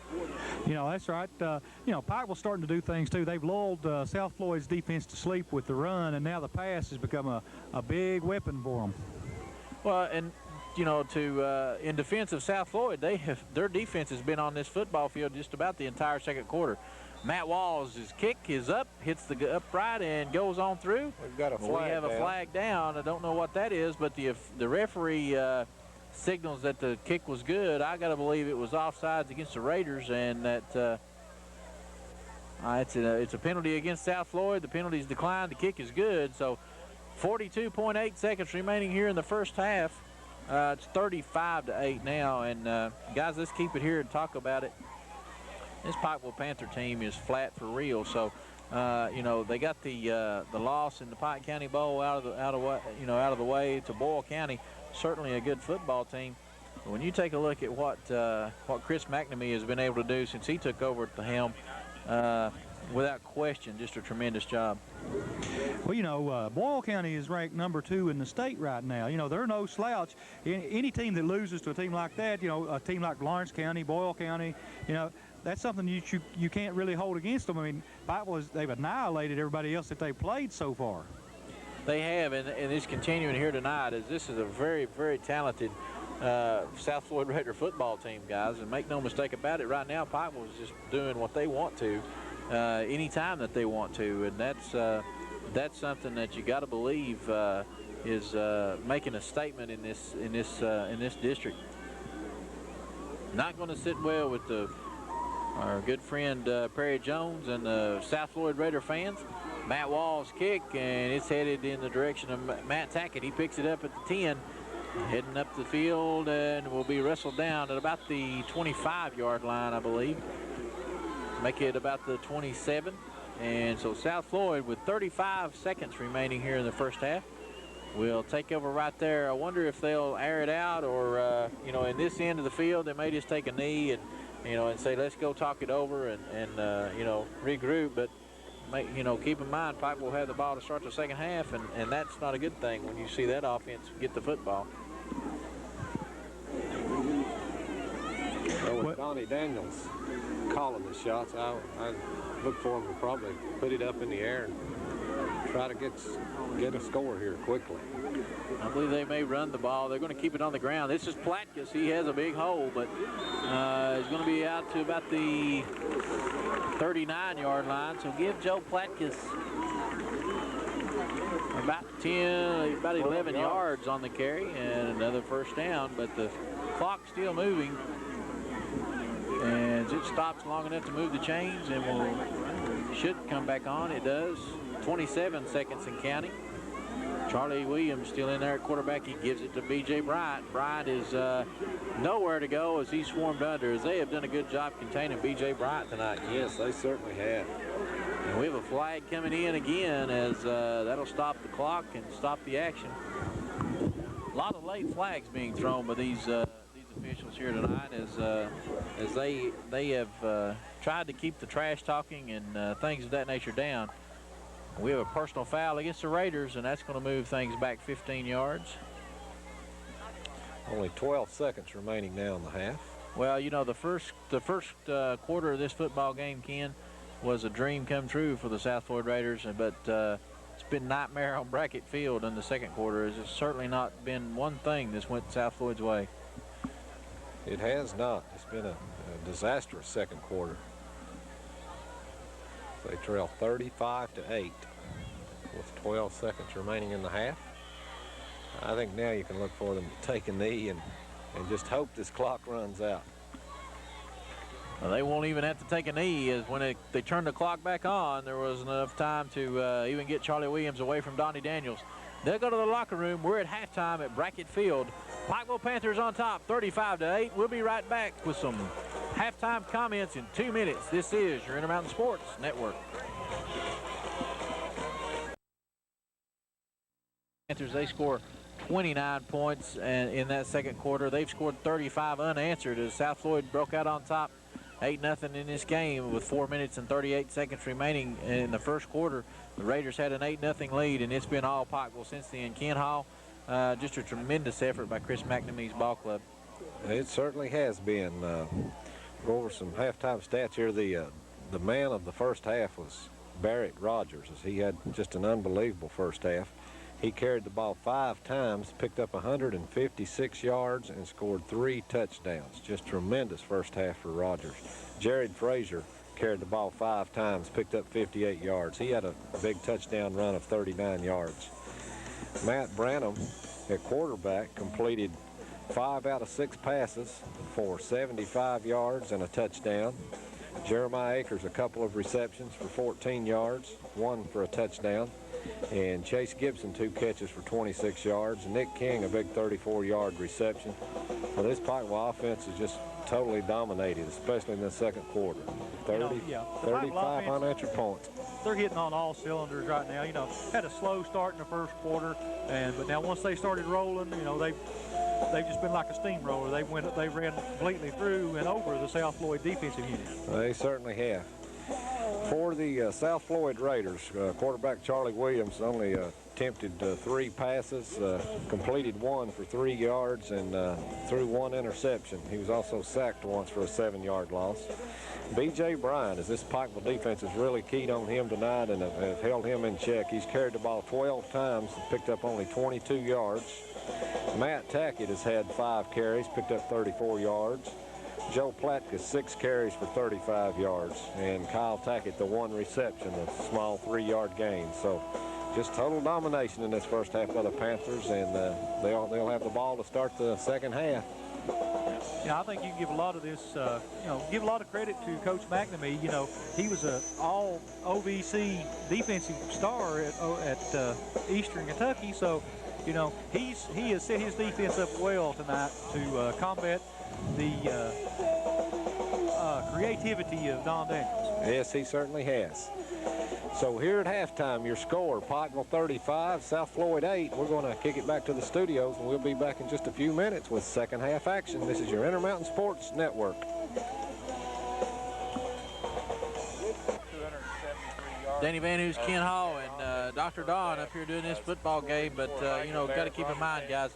You know, that's right. You know, Pikeville's starting to do things too. They've lulled South Floyd's defense to sleep with the run, and now the pass has become a big weapon for them. Well, and you know, in defense of South Floyd, their defense has been on this football field just about the entire second quarter. Matt Walls' kick is up, hits the upright, and goes on through. We've got a flag. We have a flag down. I don't know what that is, but the referee signals that the kick was good. I got to believe it was offsides against the Raiders, and that it's a penalty against South Floyd. The penalty's declined. The kick is good. So 42.8 seconds remaining here in the first half. It's 35-8 now, and guys, let's keep it here and talk about it. This Pikeville Panther team is flat for real, so You know, they got the loss in the Pike County Bowl out of the way to Boyle County. Certainly a good football team. But when you take a look at what Chris McNamee has been able to do since he took over at the helm, without question, just a tremendous job. Well, you know, Boyle County is ranked number 2 in the state right now. You know, they're no slouch. Any team that loses to a team like that, you know, a team like Lawrence County, Boyle County, you know, that's something you can't really hold against them. I mean, Pikeville they've annihilated everybody else that they've played so far. They have, and it's continuing here tonight, as this is a very, very talented South Floyd Raider football team, guys. And make no mistake about it, right now Pikeville is just doing what they want to, anytime that they want to, and that's something that you got to believe is making a statement in this district. Not going to sit well with our good friend Perry Jones and the South Floyd Raider fans. Matt Wall's kick, and it's headed in the direction of Matt Tackett. He picks it up at the 10, heading up the field, and will be wrestled down at about the 25-yard line, I believe. Make it about the 27. And so South Floyd, with 35 seconds remaining here in the first half, will take over right there. I wonder if they'll air it out, or you know, in this end of the field, they may just take a knee and, you know, and say, let's go talk it over and you know, regroup. But keep in mind, Pike will have the ball to start the second half, and that's not a good thing when you see that offense get the football. Well, with Donnie Daniels calling the shots, I look for him to probably put it up in the air and try to get a score here quickly. I believe they may run the ball. They're going to keep it on the ground. This is Platkus. He has a big hole, but he's going to be out to about the 39-yard line. So give Joe Platkus about 11 yards on the carry and another first down, but the clock's still moving. And it stops long enough to move the chains and should come back on. It does. 27 seconds and counting. Charlie Williams still in there at quarterback. He gives it to B.J. Bryant. Bryant is nowhere to go as he's swarmed under, as they have done a good job containing B.J. Bryant tonight. Yes, they certainly have. And we have a flag coming in again, as that'll stop the clock and stop the action. A lot of late flags being thrown by these officials here tonight, as they have tried to keep the trash talking and things of that nature down. We have a personal foul against the Raiders, and that's going to move things back 15 yards. Only 12 seconds remaining now in the half. Well, you know, the first quarter of this football game, Ken, was a dream come true for the South Floyd Raiders, but it's been nightmare on Brackett Field in the second quarter. It's certainly not been one thing that's went South Floyd's way. It has not. It's been a disastrous second quarter. They trail 35-8 with 12 seconds remaining in the half. I think now you can look for them to take a knee and just hope this clock runs out. Well, they won't even have to take a knee, as when they turned the clock back on, there was enough time to even get Charlie Williams away from Donnie Daniels. They'll go to the locker room. We're at halftime at Brackett Field. Pikeville Panthers on top, 35-8. We'll be right back with some halftime comments in 2 minutes. This is your Intermountain Sports Network. Panthers, they score 29 points in that second quarter. They've scored 35 unanswered as South Floyd broke out on top 8-0 in this game with 4 minutes and 38 seconds remaining in the first quarter. The Raiders had an 8-0 lead, and it's been all Pikeville since then. Ken Hall, just a tremendous effort by Chris McNamee's ball club. It certainly has been. Go over some halftime stats here. The man of the first half was Barrett Rogers, as he had just an unbelievable first half. He carried the ball 5 times, picked up 156 yards, and scored 3 touchdowns. Just tremendous first half for Rogers. Jared Frazier carried the ball 5 times, picked up 58 yards. He had a big touchdown run of 39 yards. Matt Branham at quarterback completed 5 out of 6 passes for 75 yards and a touchdown. Jeremiah Akers, a couple of receptions for 14 yards, 1 for a touchdown. And Chase Gibson, 2 catches for 26 yards. Nick King, a big 34-yard reception. Well, this Pikeville offense is just totally dominated, especially in the second quarter. 35 unanswered points. they're hitting on all cylinders right now. You know, had a slow start in the first quarter, but now once they started rolling, you know, they've just been like a steamroller. They ran completely through and over the South Floyd defensive unit. They certainly have. For the South Floyd Raiders, quarterback Charlie Williams only attempted 3 passes, completed 1 for 3 yards, and threw 1 interception. He was also sacked once for a 7-yard loss. B.J. Bryant, as this Pikeville defense has really keyed on him tonight and have held him in check. He's carried the ball 12 times and picked up only 22 yards. Matt Tackett has had 5 carries, picked up 34 yards. Joe Platka, 6 carries for 35 yards. And Kyle Tackett, the 1 reception, a small 3-yard gain. So just total domination in this first half by the Panthers, and they'll have the ball to start the second half. Yeah, I think you can give a lot of this, give a lot of credit to Coach McNamee. You know, he was an all OVC defensive star at Eastern Kentucky, so, you know, he has set his defense up well tonight to combat the creativity of Don Daniels. Yes, he certainly has. So here at halftime, your score, Pikeville 35, South Floyd 8. We're going to kick it back to the studios, and we'll be back in just a few minutes with second half action. This is your Intermountain Sports Network. Danny Van Hoos, Ken Hall, and Dr. Don up here doing this football game, but, you know, got to keep in mind, guys,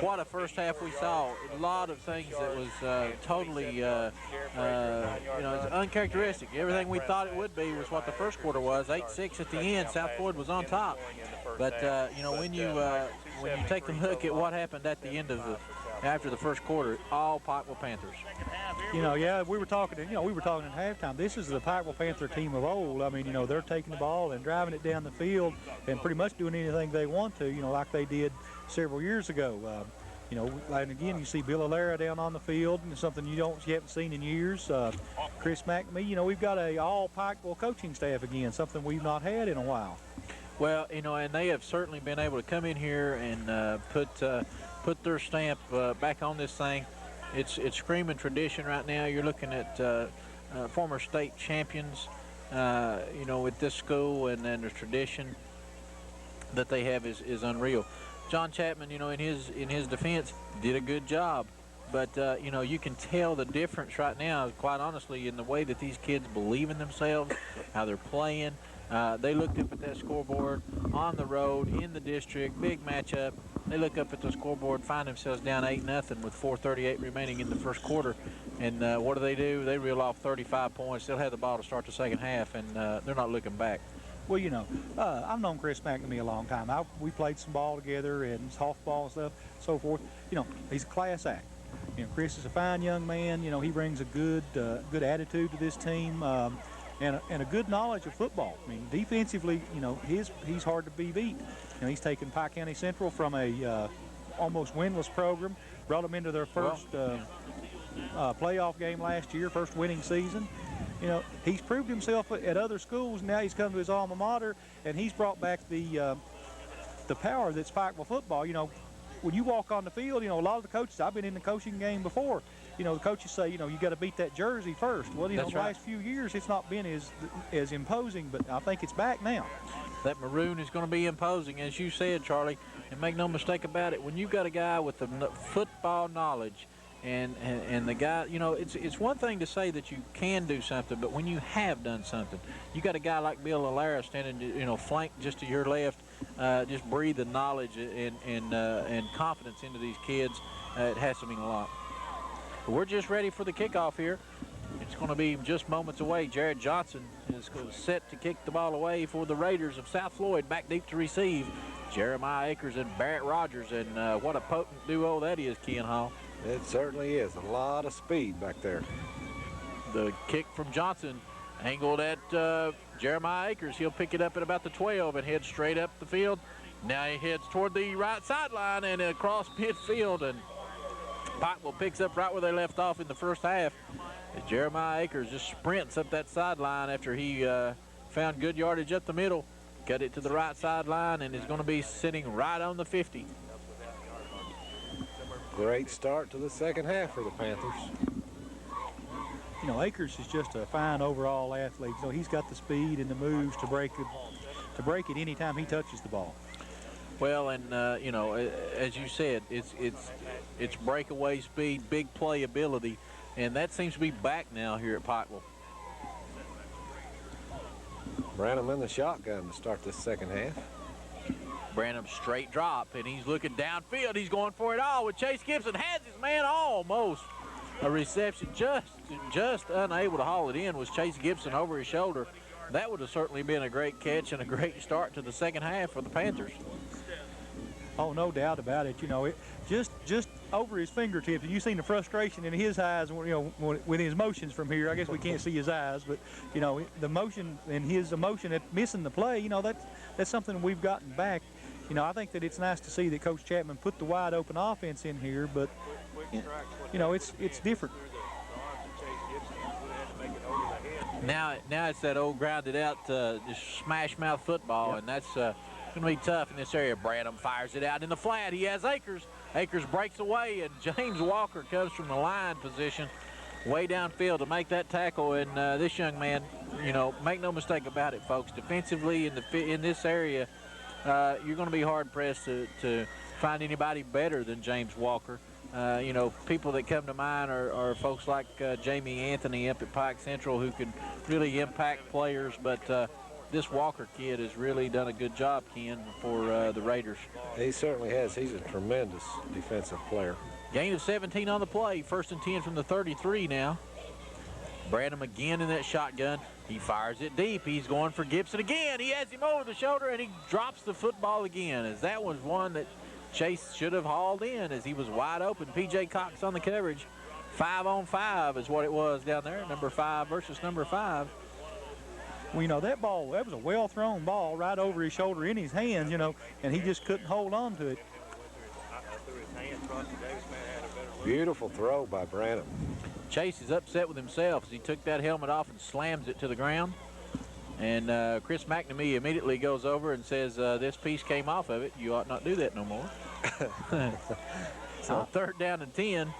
what a first half we saw. A lot of things that was totally, you know, it's uncharacteristic. Everything we thought it would be was what the first quarter was. 8-6 at the end. South Floyd was on top. But, you know, when you take a look at what happened at the end of after the first quarter, all Pikeville Panthers. You know, yeah, we were talking at halftime. This is the Pikeville Panther team of old. I mean, you know, they're taking the ball and driving it down the field and pretty much doing anything they want to, you know, like they did several years ago. You know, and again, you see Bill Alara down on the field, and something you haven't seen in years. Chris McNamee, you know, we've got a all Pikeville coaching staff again, something we've not had in a while. Well, you know, and they have certainly been able to come in here and put their stamp back on this thing. It's screaming tradition right now. You're looking at former state champions, you know, with this school, and then the tradition that they have is unreal. John Chapman, you know, in his defense, did a good job. But, you know, you can tell the difference right now, quite honestly, in the way that these kids believe in themselves, how they're playing. They looked up at that scoreboard on the road, in the district, big matchup. They look up at the scoreboard, find themselves down 8-0 with 4:38 remaining in the first quarter. And what do? They reel off 35 points. They'll have the ball to start the second half, and they're not looking back. Well, you know, I've known Chris McNamee a long time. We played some ball together and softball and stuff, so forth. You know, he's a class act. You know, Chris is a fine young man. You know, he brings a good attitude to this team. And a good knowledge of football. I mean, defensively, you know, he's hard to be beat. You know, he's taken Pike County Central from a almost winless program, brought them into their first playoff game last year, first winning season. You know, he's proved himself at other schools. Now he's come to his alma mater, and he's brought back the power that's Pikeville football. You know, when you walk on the field, you know, a lot of the coaches, I've been in the coaching game before, you know, the coaches say, you know, you got to beat that jersey first. Well, you know, the last few years it's not been as imposing, but I think it's back now. That maroon is going to be imposing, as you said, Charlie, and make no mistake about it. When you've got a guy with the football knowledge, and the guy, you know, it's one thing to say that you can do something, but when you have done something, you got a guy like Bill Alara standing, you know, flanked just to your left, just breathing knowledge and confidence into these kids. It has to mean a lot. But we're just ready for the kickoff here. It's going to be just moments away. Jared Johnson is set to kick the ball away for the Raiders of South Floyd. Back deep to receive Jeremiah Akers and Barrett Rogers. And what a potent duo that is, Ken Hall. It certainly is. A lot of speed back there. The kick from Johnson angled at Jeremiah Akers. He'll pick it up at about the 12 and head straight up the field. Now he heads toward the right sideline and across midfield. And Pikeville picks up right where they left off in the first half. As Jeremiah Akers just sprints up that sideline after he found good yardage up the middle. Got it to the right sideline and is going to be sitting right on the 50. Great start to the second half for the Panthers. you know, Akers is just a fine overall athlete. So he's got the speed and the moves to break it anytime he touches the ball. Well, and you know, as you said, it's breakaway speed, big playability, and that seems to be back now here at Pikeville. Branham in the shotgun to start this second half. Branham straight drop, and he's looking downfield. He's going for it all with Chase Gibson. Has his man almost. A reception just unable to haul it in was Chase Gibson over his shoulder. That would have certainly been a great catch and a great start to the second half for the Panthers. Oh, no doubt about it. You know, it just over his fingertips. You seen the frustration in his eyes, you know, with his motions from here. I guess we can't see his eyes, but you know, the motion and his emotion at missing the play. You know, that's something we've gotten back. You know, I think that it's nice to see that Coach Chapman put the wide open offense in here, but you know, it's different. Now it's that old grounded out, just smash mouth football, and that's going to be tough in this area. Branham fires it out in the flat. He has Akers. Akers breaks away, and James Walker comes from the line position way downfield to make that tackle. And this young man, you know, make no mistake about it, folks, defensively in this area, you're going to be hard-pressed to find anybody better than James Walker. You know, people that come to mind are folks like Jamie Anthony up at Pike Central who can really impact players, but this Walker kid has really done a good job, Ken, for the Raiders. He certainly has. He's a tremendous defensive player. Gain of 17 on the play. 1st and 10 from the 33 now. Branham again in that shotgun. He fires it deep. He's going for Gibson again. He has him over the shoulder, and he drops the football again, as that was one that Chase should have hauled in as he was wide open. P.J. Cox on the coverage. 5-on-5 is what it was down there. Number 5 versus number 5. Well, you know, that was a well-thrown ball right over his shoulder in his hands, you know, and he just couldn't hold on to it. Beautiful throw by Branham. Chase is upset with himself as he took that helmet off and slams it to the ground. And Chris McNamee immediately goes over and says, this piece came off of it. You ought not do that no more. So 3rd down and 10.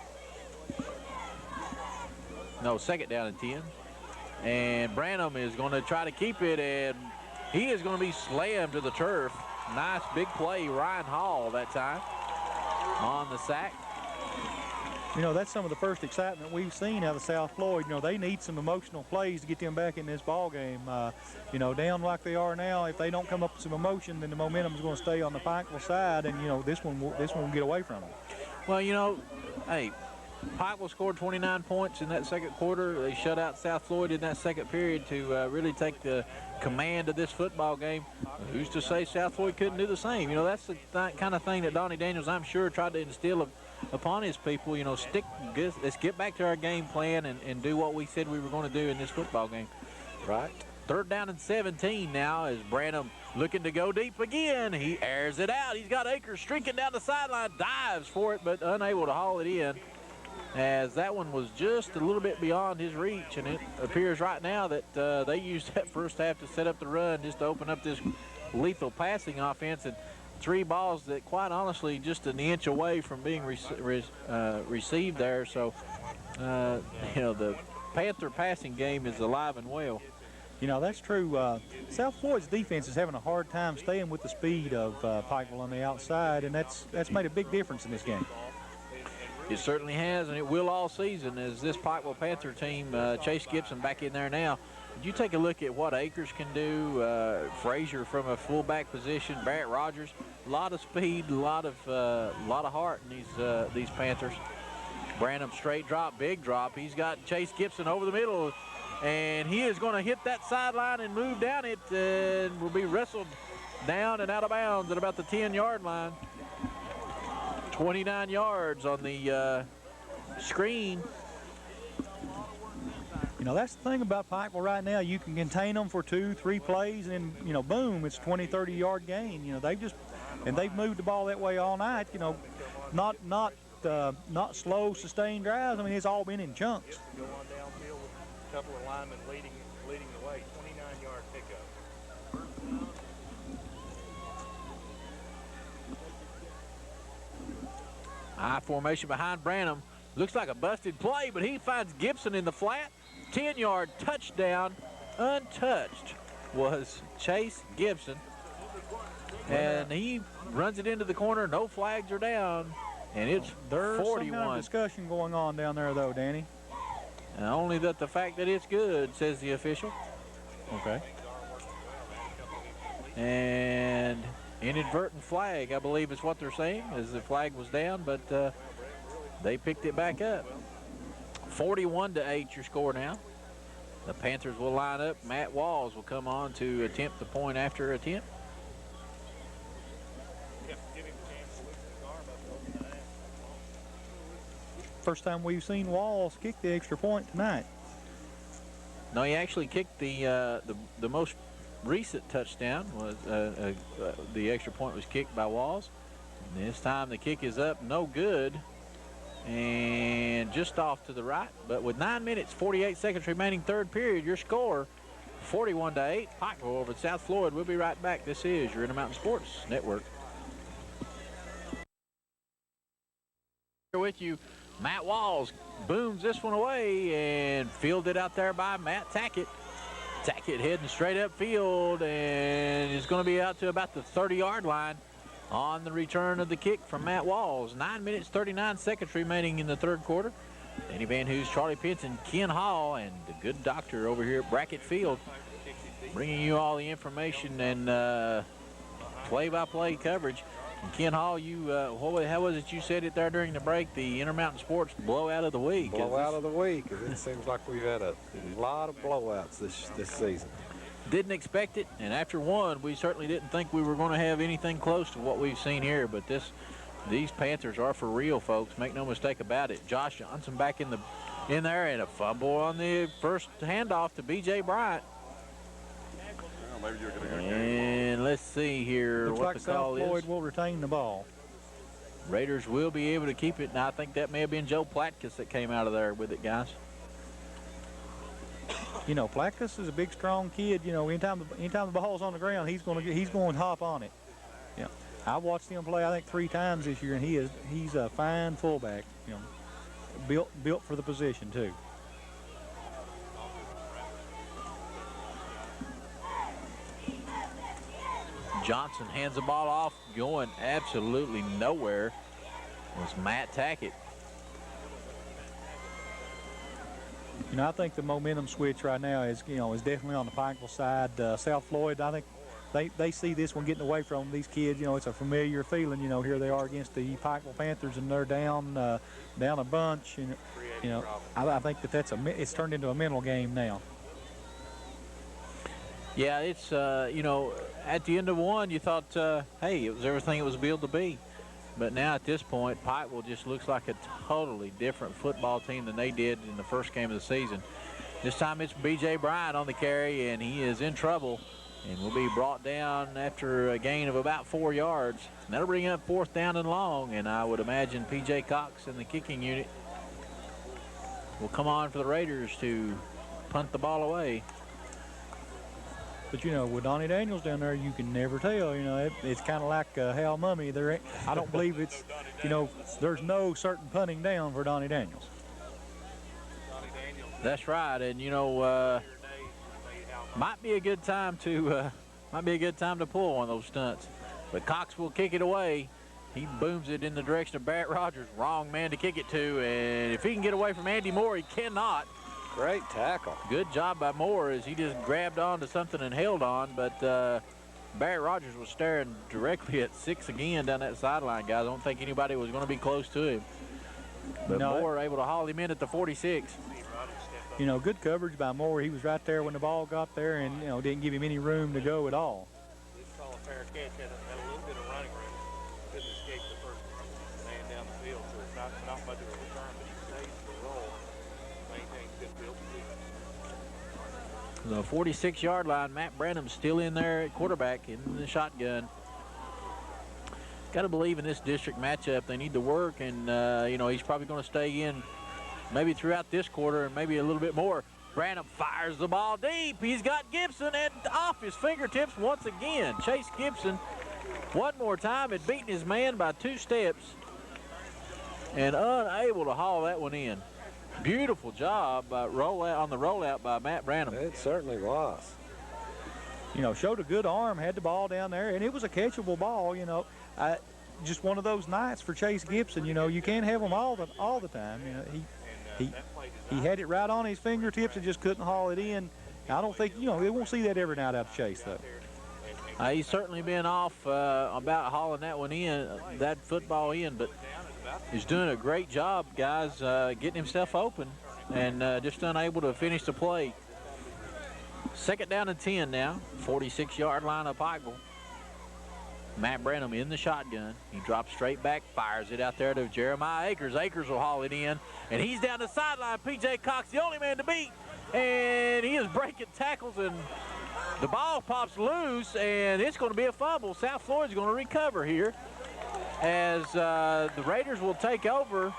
No, 2nd down and 10. And Branham is going to try to keep it, and he is going to be slammed to the turf. Nice big play, Ryan Hall that time on the sack. You know, that's some of the first excitement we've seen out of South Floyd. You know, they need some emotional plays to get them back in this ball game. You know, down like they are now, if they don't come up with some emotion, then the momentum is going to stay on the Pikeville side, and you know, this one will get away from them. Well, you know, hey, Pikeville scored 29 points in that second quarter. They shut out South Floyd in that second period to really take the command of this football game. Who's to say South Floyd couldn't do the same? You know, that's the kind of thing that Donnie Daniels, I'm sure, tried to instill upon his people. You know, let's get back to our game plan and do what we said we were going to do in this football game. Right. 3rd down and 17 now as Branham looking to go deep again. He airs it out. He's got Akers streaking down the sideline, dives for it, but unable to haul it in, as that one was just a little bit beyond his reach, and it appears right now that they used that first half to set up the run just to open up this lethal passing offense, and 3 balls that quite honestly just an inch away from being received there. So, you know, the Panther passing game is alive and well. You know, that's true. South Floyd's defense is having a hard time staying with the speed of Pikeville on the outside, and that's made a big difference in this game. It certainly has, and it will all season as this Pikeville Panther team, Chase Gibson back in there now. Did you take a look at what Akers can do? Frazier from a fullback position, Barrett Rogers, a lot of speed, a lot of heart in these Panthers. Branham straight drop, big drop. He's got Chase Gibson over the middle, and he is going to hit that sideline and move down it, and will be wrestled down and out of bounds at about the 10-yard line. 29 yards on the screen. You know, that's the thing about Pikeville right now. You can contain them for 2-3 plays, and you know, boom, it's 20, 30-yard gain. You know, they've moved the ball that way all night. You know, not slow, sustained drives. I mean, it's all been in chunks. Go on downfield with a couple of linemen leading the way. 29-yard pickup. High formation behind Branham. Looks like a busted play, but he finds Gibson in the flat. 10-yard touchdown, untouched, was Chase Gibson. And he runs it into the corner. No flags are down. And it's There's 41. some kind of discussion going on down there, though, Danny. And only that the fact that it's good, says the official. Okay. And inadvertent flag, I believe is what they're saying, as the flag was down, but they picked it back up. 41-8 your score now. The Panthers will line up. Matt Walls will come on to attempt the point after attempt. First time we've seen Walls kick the extra point tonight. No, he actually kicked the most recent touchdown. Was the extra point was kicked by Walls. And this time the kick is up, no good, and just off to the right. But with 9 minutes, 48 seconds remaining, third period, your score 41-8. Pikeville over at South Floyd. We'll be right back. This is your Intermountain Sports Network. Here with you, Matt Walls booms this one away and fielded out there by Matt Tackett. Tackett heading straight up field and is going to be out to about the 30-yard line on the return of the kick from Matt Walls. 9 minutes, 39 seconds remaining in the third quarter. Danny Van Hoos, Charlie Pinson, Ken Hall, and the good doctor over here at Brackett Field bringing you all the information and play-by-play coverage. And Ken Hall, you how was it you said it there during the break? The Intermountain Sports blowout of the week. Blowout of the week. It seems like we've had a lot of blowouts this season. Didn't expect it, and after one, we certainly didn't think we were going to have anything close to what we've seen here. But these Panthers are for real, folks. Make no mistake about it. Josh Johnson back in there, and a fumble on the first handoff to B.J. Bryant. And let's see here Looks what like the call South Floyd is. will retain the ball. Raiders will be able to keep it, and I think that may have been Joe Platkus that came out of there with it, guys. You know, Platkus is a big, strong kid. You know, anytime the ball's on the ground, he's going to hop on it. Yeah, I watched him play I think 3 times this year, and he's a fine fullback. You know, built for the position too. Johnson hands the ball off, going absolutely nowhere. Was Matt Tackett. You know, I think the momentum switch right now is definitely on the Pikeville side. South Floyd, I think they see this one getting away from these kids. You know, it's a familiar feeling. You know, here they are against the Pikeville Panthers, and they're down a bunch. And you know, I think it's turned into a mental game now. Yeah, it's you know, at the end of one, you thought, hey, it was everything it was billed to be. But now at this point, Pikeville just looks like a totally different football team than they did in the first game of the season. This time it's B.J. Bryant on the carry, and he is in trouble and will be brought down after a gain of about 4 yards. And that'll bring up 4th down and long, and I would imagine P.J. Cox and the kicking unit will come on for the Raiders to punt the ball away. But, you know, with Donnie Daniels down there, you can never tell. You know, it's kind of like Hal Mummy. I don't believe it's, you know, there's no certain punting down for Donnie Daniels. That's right, and you know, might be a good time to pull one of those stunts. But Cox will kick it away. He booms it in the direction of Barrett Rogers. Wrong man to kick it to, and if he can get away from Andy Moore, he cannot. Great tackle. Good job by Moore as he just grabbed onto something and held on, but Barrett Rogers was staring directly at 6 again down that sideline, guys. I don't think anybody was going to be close to him. But no, Moore able to haul him in at the 46. You know, good coverage by Moore. He was right there when the ball got there and, you know, didn't give him any room to go at all. This call a fair catch, had a little bit of running room. Couldn't escape the first man down the field, so it's not much of a return, but he stays the roll, maintains good field position. The 46-yard line, Matt Branham's still in there at quarterback in the shotgun. Got to believe in this district matchup. They need to work, and, you know, he's probably going to stay in maybe throughout this quarter and maybe a little bit more. Branham fires the ball deep. He's got Gibson, and off his fingertips once again. Chase Gibson, one more time, had beaten his man by 2 steps and unable to haul that one in. Beautiful job on the rollout by Matt Branham. It certainly was. You know, showed a good arm, had the ball down there, and it was a catchable ball. You know, just one of those nights for Chase Gibson. You know, you can't have him all the time. You know, he had it right on his fingertips and just couldn't haul it in. I don't think, you know, they won't see that every night out of Chase though. He's certainly been off about hauling that one in, that football in, but he's doing a great job, guys, getting himself open and just unable to finish the play. 2nd down and 10 now, 46-yard line of Pikeville. Matt Branham in the shotgun. He drops straight back, fires it out there to Jeremiah Akers. Akers will haul it in, and he's down the sideline. P.J. Cox, the only man to beat, and he is breaking tackles, and the ball pops loose, and it's going to be a fumble. South Floyd's going to recover here as the Raiders will take over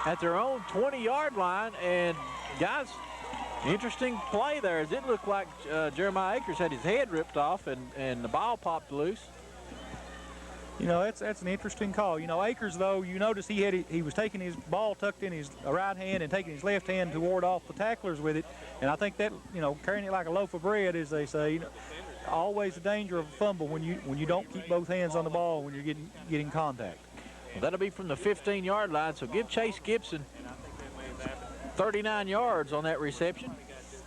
at their own 20-yard line. And, guys, interesting play there as it looked like Jeremiah Akers had his head ripped off and the ball popped loose. You know, that's an interesting call. You know, Akers, though, you notice he was taking his ball tucked in his right hand and taking his left hand to ward off the tacklers with it. And I think that, you know, carrying it like a loaf of bread, as they say, you know, always the danger of a fumble when you don't keep both hands on the ball when you're getting contact. Well, that'll be from the 15-yard line, so give Chase Gibson 39 yards on that reception.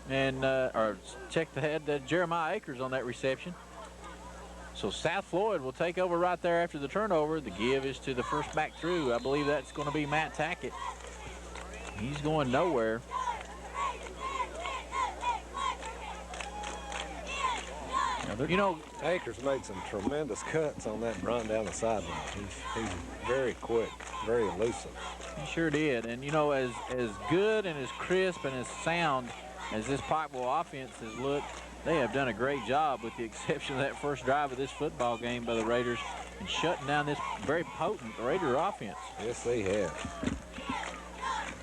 And, or check that Jeremiah Akers on that reception. So South Floyd will take over right there after the turnover. The give is to the first back through. I believe that's going to be Matt Tackett. He's going nowhere. You know, Akers made some tremendous cuts on that run down the sideline. He's very quick, very elusive. He sure did. And, you know, as good and as crisp and as sound as this Pikeville offense has looked, they have done a great job, with the exception of that first drive of this football game by the Raiders, and shutting down this very potent Raider offense. Yes, they have.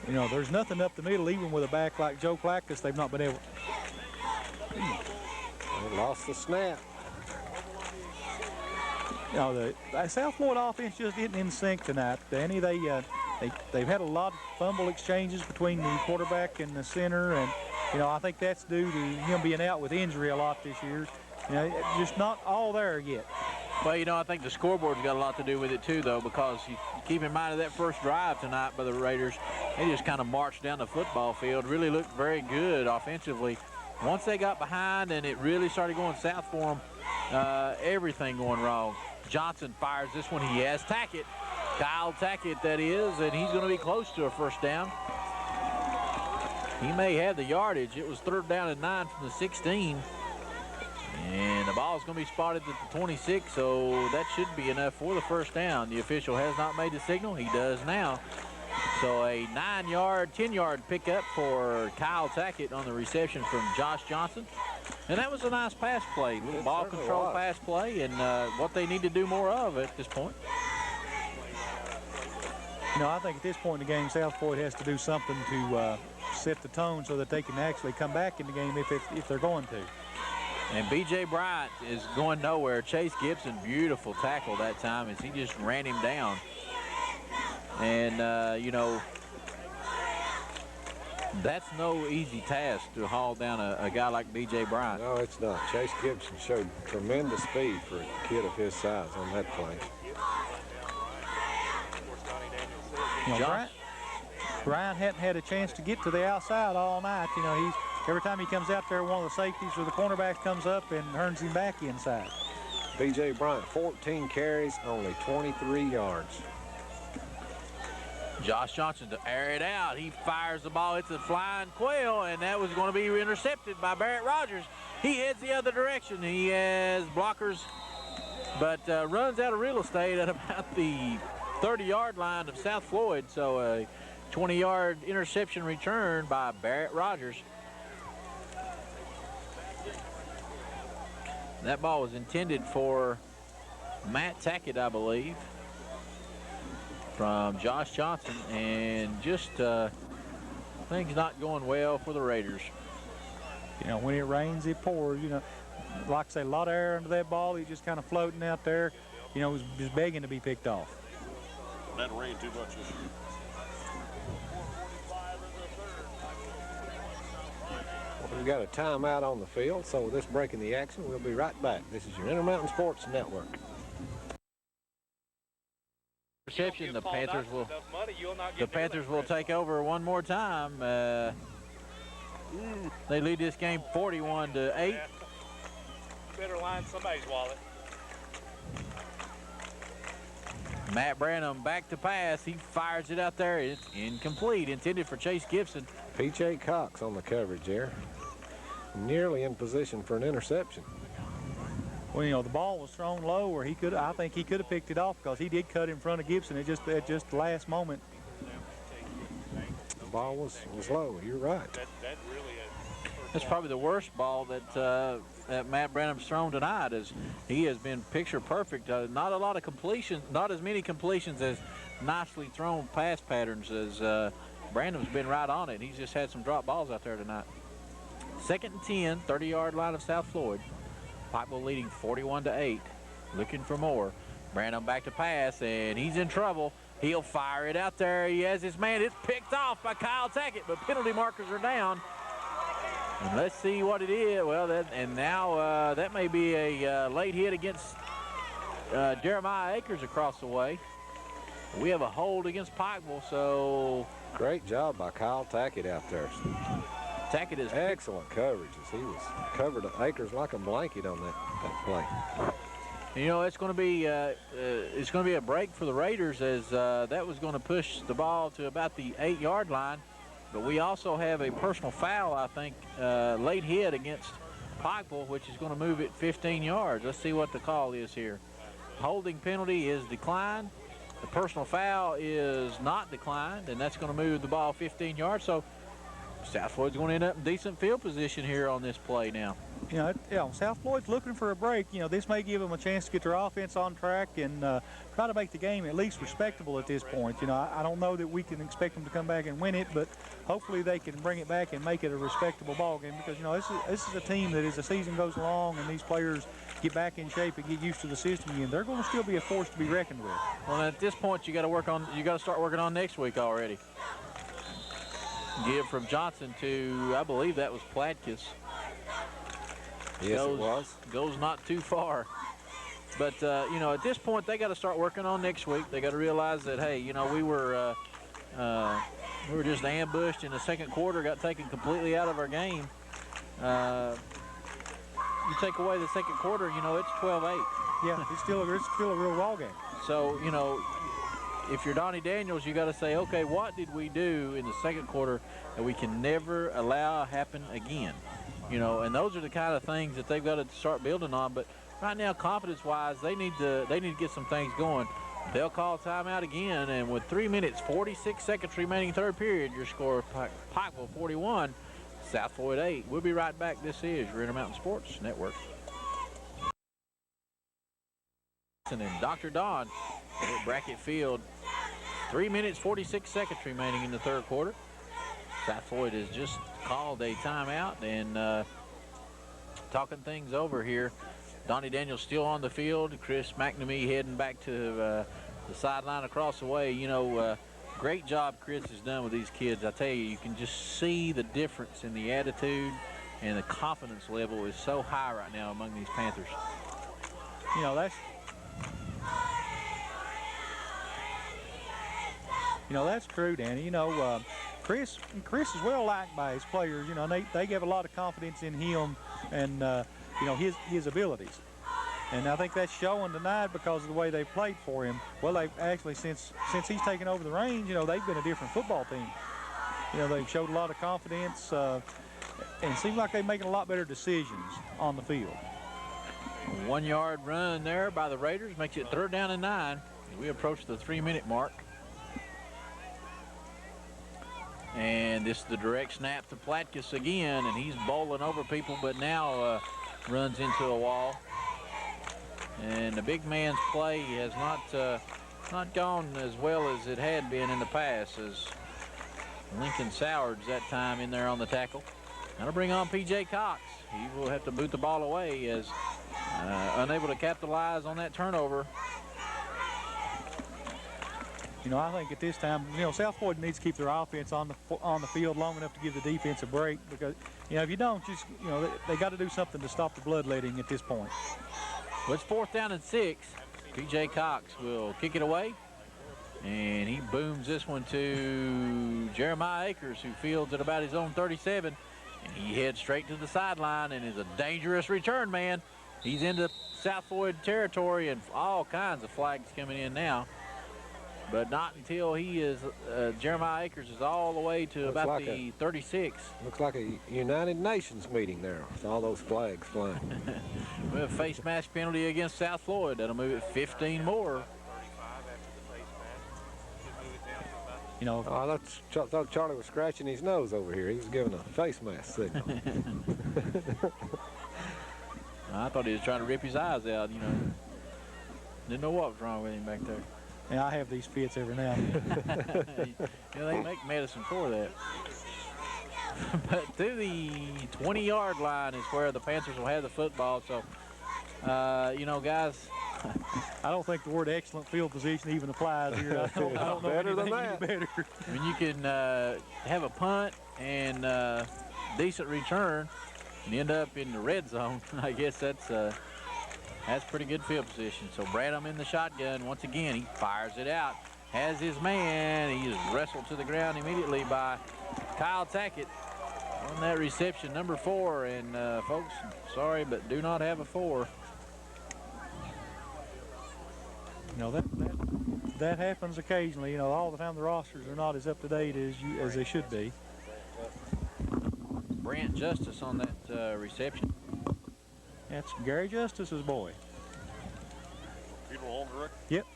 You know, there's nothing up the middle, even with a back like Joe Clackus, they've not been able. They lost the snap. You know, the South Floyd offense just isn't in sync tonight, Danny. They've had a lot of fumble exchanges between the quarterback and the center, and you know, I think that's due to him being out with injury a lot this year. You know, just not all there yet. Well, you know, I think the scoreboard's got a lot to do with it too, though, because you keep in mind of that first drive tonight by the Raiders, they just kind of marched down the football field, really looked very good offensively. Once they got behind and it really started going south for them, everything going wrong. Johnson fires this one. He has Tackett, Kyle Tackett that is, and he's going to be close to a first down. He may have the yardage. It was 3rd down and 9 from the 16. And the ball's going to be spotted at the 26, so that should be enough for the first down. The official has not made the signal. He does now. So a 9-yard, 10-yard pickup for Kyle Tackett on the reception from Josh Johnson. And that was a nice pass play, little ball control pass play, and what they need to do more of at this point. You know, I think at this point in the game, South Floyd has to do something to set the tone so that they can actually come back in the game if they're going to. And B.J. Bryant is going nowhere. Chase Gibson, beautiful tackle that time as he just ran him down. And, you know, that's no easy task to haul down a guy like B.J. Bryant. No, it's not. Chase Gibson showed tremendous speed for a kid of his size on that play. You know, Bryant hadn't had a chance to get to the outside all night. You know, every time he comes out there, one of the safeties or the cornerbacks comes up and turns him back inside. B.J. Bryant, 14 carries, only 23 yards. Josh Johnson to air it out. He fires the ball. It's a flying quail, and that was going to be intercepted by Barrett Rogers. He heads the other direction. He has blockers, but runs out of real estate at about the 30-yard line of South Floyd. So a 20-yard interception return by Barrett Rogers. That ball was intended for Matt Tackett, I believe, from Josh Johnson, and just things not going well for the Raiders. You know, when it rains, it pours. You know, like I say, a lot of air under that ball. He's just kind of floating out there. You know, just begging to be picked off. That rain too much this year. We've got a timeout on the field, so with this breaking the action, we'll be right back. This is your Intermountain Sports Network. Reception, the Panthers will take over one more time. They lead this game 41-8. Better line somebody's wallet. Matt Branham back to pass. He fires it out there. It's incomplete, intended for Chase Gibson. P.J. Cox on the coverage there. Nearly in position for an interception. Well, you know, the ball was thrown low, or I think he could have picked it off because he did cut in front of Gibson at just the last moment. The ball was low. You're right. That's probably the worst ball that Matt Branham's thrown tonight. Is he has been picture perfect. Not a lot of completions, not as many completions as nicely thrown pass patterns as Branham's been right on it. He's just had some drop balls out there tonight. 2nd and 10, 30-yard line of South Floyd. Pikeville leading 41-8. Looking for more. Branham back to pass, and he's in trouble. He'll fire it out there. He has his man. It's picked off by Kyle Tackett, but penalty markers are down. And let's see what it is. Well, now that may be a late hit against Jeremiah Akers across the way. We have a hold against Pikeville, so... Great job by Kyle Tackett out there. Tackett is... Excellent coverage as he was covered Akers like a blanket on that play. You know, it's going to be a break for the Raiders as that was going to push the ball to about the 8-yard line. But we also have a personal foul, I think, late hit against Pikeville, which is going to move it 15 yards. Let's see what the call is here. Holding penalty is declined. The personal foul is not declined, and that's going to move the ball 15 yards. So South Floyd's going to end up in decent field position here on this play now. You know, South Floyd's looking for a break. You know, this may give them a chance to get their offense on track and try to make the game at least respectable at this point. You know, I don't know that we can expect them to come back and win it, but hopefully they can bring it back and make it a respectable ball game because, you know, this is a team that as the season goes along and these players get back in shape and get used to the system again, they're going to still be a force to be reckoned with. Well, at this point, you got to start working on next week already. Give from Johnson to, I believe that was Platkus. Yes, it was. Goes not too far. But, you know, at this point, they got to start working on next week. They got to realize that, hey, you know, we were just ambushed in the second quarter, got taken completely out of our game. You take away the second quarter, you know, it's 12-8. Yeah, it's still a real ball game. So, you know, if you're Donnie Daniels, you got to say, okay, what did we do in the second quarter that we can never allow happen again? You know, and those are the kind of things that they've got to start building on. But right now, confidence-wise, they need to get some things going. They'll call timeout again, and with 3 minutes, 46 seconds remaining third period, your score Pikeville 41, South Floyd 8. We'll be right back. This is your Intermountain Sports Network. And then Dr. Don at Brackett Field. 3 minutes, 46 seconds remaining in the third quarter. South Floyd has just called a timeout and talking things over here. Donnie Daniels still on the field. Chris McNamee heading back to the sideline across the way. You know, great job Chris has done with these kids. I tell you, you can just see the difference in the attitude and the confidence level is so high right now among these Panthers. You know, that's true, Danny. You know, Chris is well liked by his players. You know, and they give a lot of confidence in him and you know, his abilities. And I think that's showing tonight because of the way they played for him. Well, they've actually since he's taken over the reins, you know, they've been a different football team. You know, they've showed a lot of confidence and it seems like they're making a lot better decisions on the field. 1 yard run there by the Raiders makes it 3rd down and 9. We approach the 3-minute mark. And this is the direct snap to Platkus again, and he's bowling over people, but now runs into a wall. And the big man's play has not gone as well as it had been in the past, as Lincoln Sowards that time in there on the tackle. Now to bring on P.J. Cox. He will have to boot the ball away as unable to capitalize on that turnover. You know, I think at this time, you know, South Floyd needs to keep their offense on the field long enough to give the defense a break, because, you know, if you don't, just, you know, they got to do something to stop the bloodletting at this point. Well, it's 4th down and 6. P.J. Cox will kick it away, and he booms this one to Jeremiah Akers, who fields at about his own 37, and he heads straight to the sideline and is a dangerous return man. He's into South Floyd territory, and all kinds of flags coming in now. But not until he is, Jeremiah Akers is all the way to about like the 36. Looks like a United Nations meeting there with all those flags flying. We have a face mask penalty against South Floyd. That'll move it 15 more. You know, I thought Charlie was scratching his nose over here. He was giving a face mask signal. I thought he was trying to rip his eyes out, you know. Didn't know what was wrong with him back there. and I have these fits every now and then. You know, they make medicine for that. But to the 20-yard line is where the Panthers will have the football. So, you know, guys, I don't think the word excellent field position even applies here. I don't know Better than anything any that. better. I mean, you can have a punt and decent return and end up in the red zone. I guess that's pretty good field position. So Branham in the shotgun once again. He fires it out. Has his man. He is wrestled to the ground immediately by Kyle Tackett on that reception, number 4. And folks, sorry, but do not have a 4. You know, that happens occasionally. You know, all the time the rosters are not as up to date as they should be. Brant Justice on that reception. That's Gary Justice's boy. Funeral home director? Yep,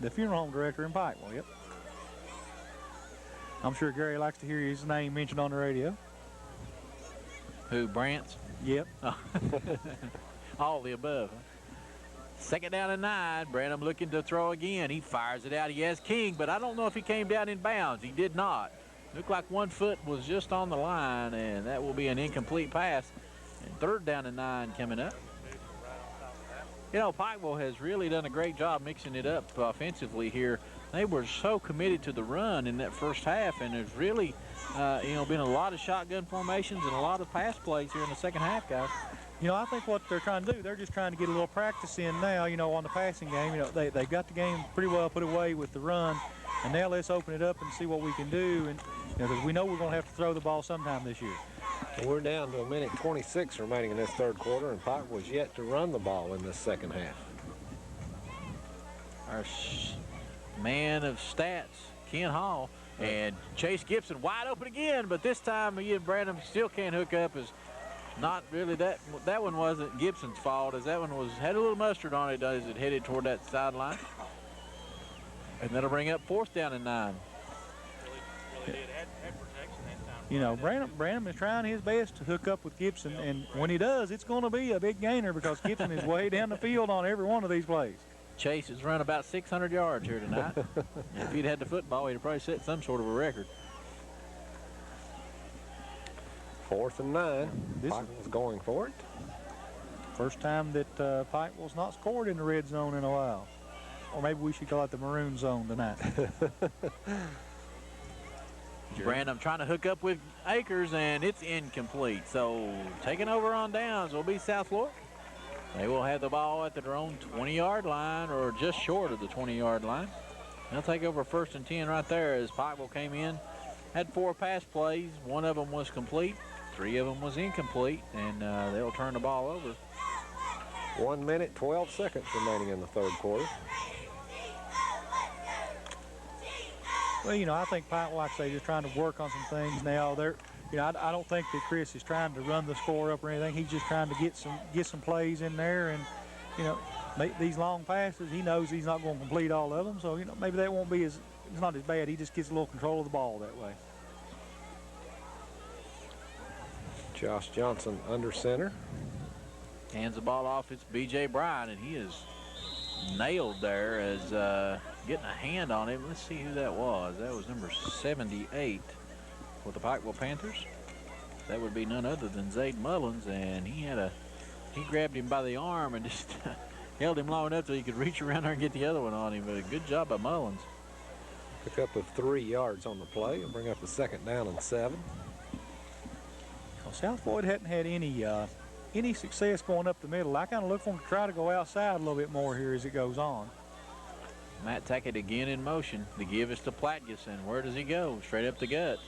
the funeral home director in Pikeville. Yep. I'm sure Gary likes to hear his name mentioned on the radio. Who, Brant's? Yep. All the above. Second down and 9. Branham looking to throw again. He fires it out. He has King, but I don't know if he came down in bounds. He did not. Looked like one foot was just on the line, and that will be an incomplete pass. And third down and 9 coming up. You know, Pikeville has really done a great job mixing it up offensively here. They were so committed to the run in that first half, and there's really, you know, been a lot of shotgun formations and a lot of pass plays here in the second half, guys. You know, I think what they're trying to do, they're just trying to get a little practice in now, you know, on the passing game. You know, they've got the game pretty well put away with the run, and now let's open it up and see what we can do. And, you know, because we know we're going to have to throw the ball sometime this year. We're down to 1:26 remaining in this third quarter, and Pike was yet to run the ball in this second half. Our man of stats, Ken Hall, and Chase Gibson wide open again, but this time Ian Branham still can't hook up. Is not really that one wasn't Gibson's fault, as that one had a little mustard on it as it headed toward that sideline. And that'll bring up fourth down and 9. Really did. Had protection that time. You know, Branham is trying his best to hook up with Gibson, and when he does, it's going to be a big gainer because Gibson is way down the field on every one of these plays. Chase has run about 600 yards here tonight. If he'd had the football, he'd have probably set some sort of a record. 4th and 9. Pike was going for it. First time that Pikeville's not scored in the red zone in a while. Or maybe we should call it the maroon zone tonight. Branham trying to hook up with Akers, and it's incomplete. So taking over on downs will be South Floyd. They will have the ball at their own 20-yard line, or just short of the 20-yard line. They'll take over 1st and 10 right there as Pikeville came in. Had 4 pass plays. 1 of them was complete. 3 of them was incomplete, and they'll turn the ball over. 1 minute, 12 seconds remaining in the third quarter. Well, you know, I think Pikeville, like I say, just trying to work on some things now. You know, I don't think that Chris is trying to run the score up or anything. He's just trying to get some plays in there, and you know, make these long passes. He knows he's not going to complete all of them, so you know, maybe that won't be it's not as bad. He just gets a little control of the ball that way. Josh Johnson under center. Hands the ball off. It's B.J. Bryan, and he is nailed there as getting a hand on him. Let's see who that was. That was number 78 for the Pikeville Panthers. That would be none other than Zayd Mullins, and he grabbed him by the arm and just held him long enough so he could reach around there and get the other one on him. But a good job by Mullins. Pick up of 3 yards on the play and bring up a 2nd down and 7. Well, South Floyd hadn't had any success going up the middle. I kind of look for them to try to go outside a little bit more here as it goes on. Matt Tackett again in motion. The give is to Platgeson. Where does he go? Straight up the gut.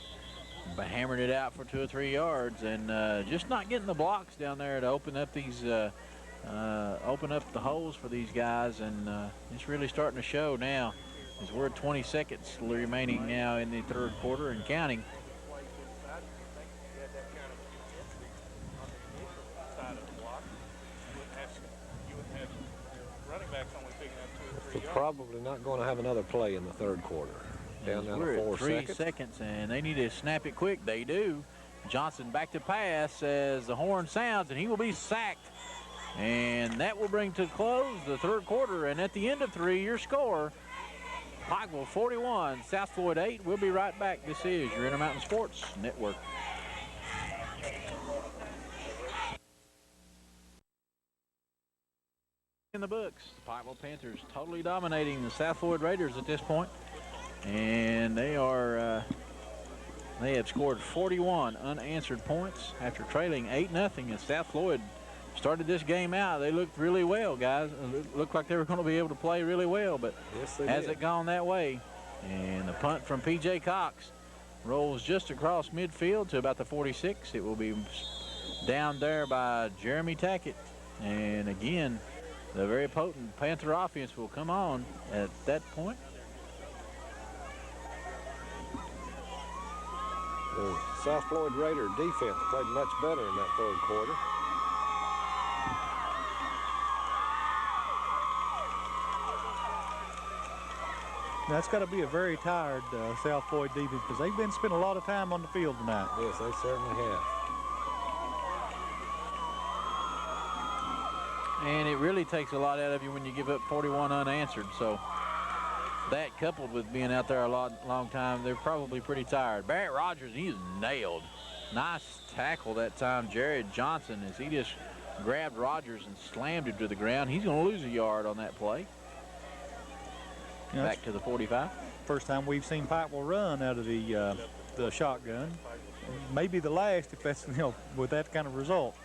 But hammered it out for 2 or 3 yards, and just not getting the blocks down there to open up these, open up the holes for these guys, and it's really starting to show now. As we're at 20 seconds remaining now in the 3rd quarter and counting. We're probably not going to have another play in the 3rd quarter. Down to We're 4 at 3 seconds. seconds, and they need to snap it quick. They do. Johnson back to pass as the horn sounds, and he will be sacked. And that will bring to close the 3rd quarter. And at the end of 3, your score, Pikeville 41, South Floyd 8. We'll be right back. This is your Intermountain Sports Network. In the books, the Pikeville Panthers totally dominating the South Floyd Raiders at this point. And they are, they have scored 41 unanswered points after trailing 8-0. As South Floyd started this game out, they looked really well, guys. It looked like they were going to be able to play really well, but Yes, they has did. it gone that way? And the punt from P.J. Cox rolls just across midfield to about the 46. It will be down there by Jeremy Tackett. And again, the very potent Panther offense will come on at that point. The South Floyd Raider defense played much better in that 3rd quarter. That's got to be a very tired South Floyd defense because they've been spending a lot of time on the field tonight. Yes, they certainly have. And it really takes a lot out of you when you give up 41 unanswered. So that coupled with being out there a long time, they're probably pretty tired. Barrett Rogers, he is nailed. Nice tackle that time. Jared Johnson, as he just grabbed Rogers and slammed him to the ground. He's going to lose a yard on that play. You know, Back to the 45. First time we've seen Pikeville run out of the shotgun. Maybe the last if that's, with that kind of result.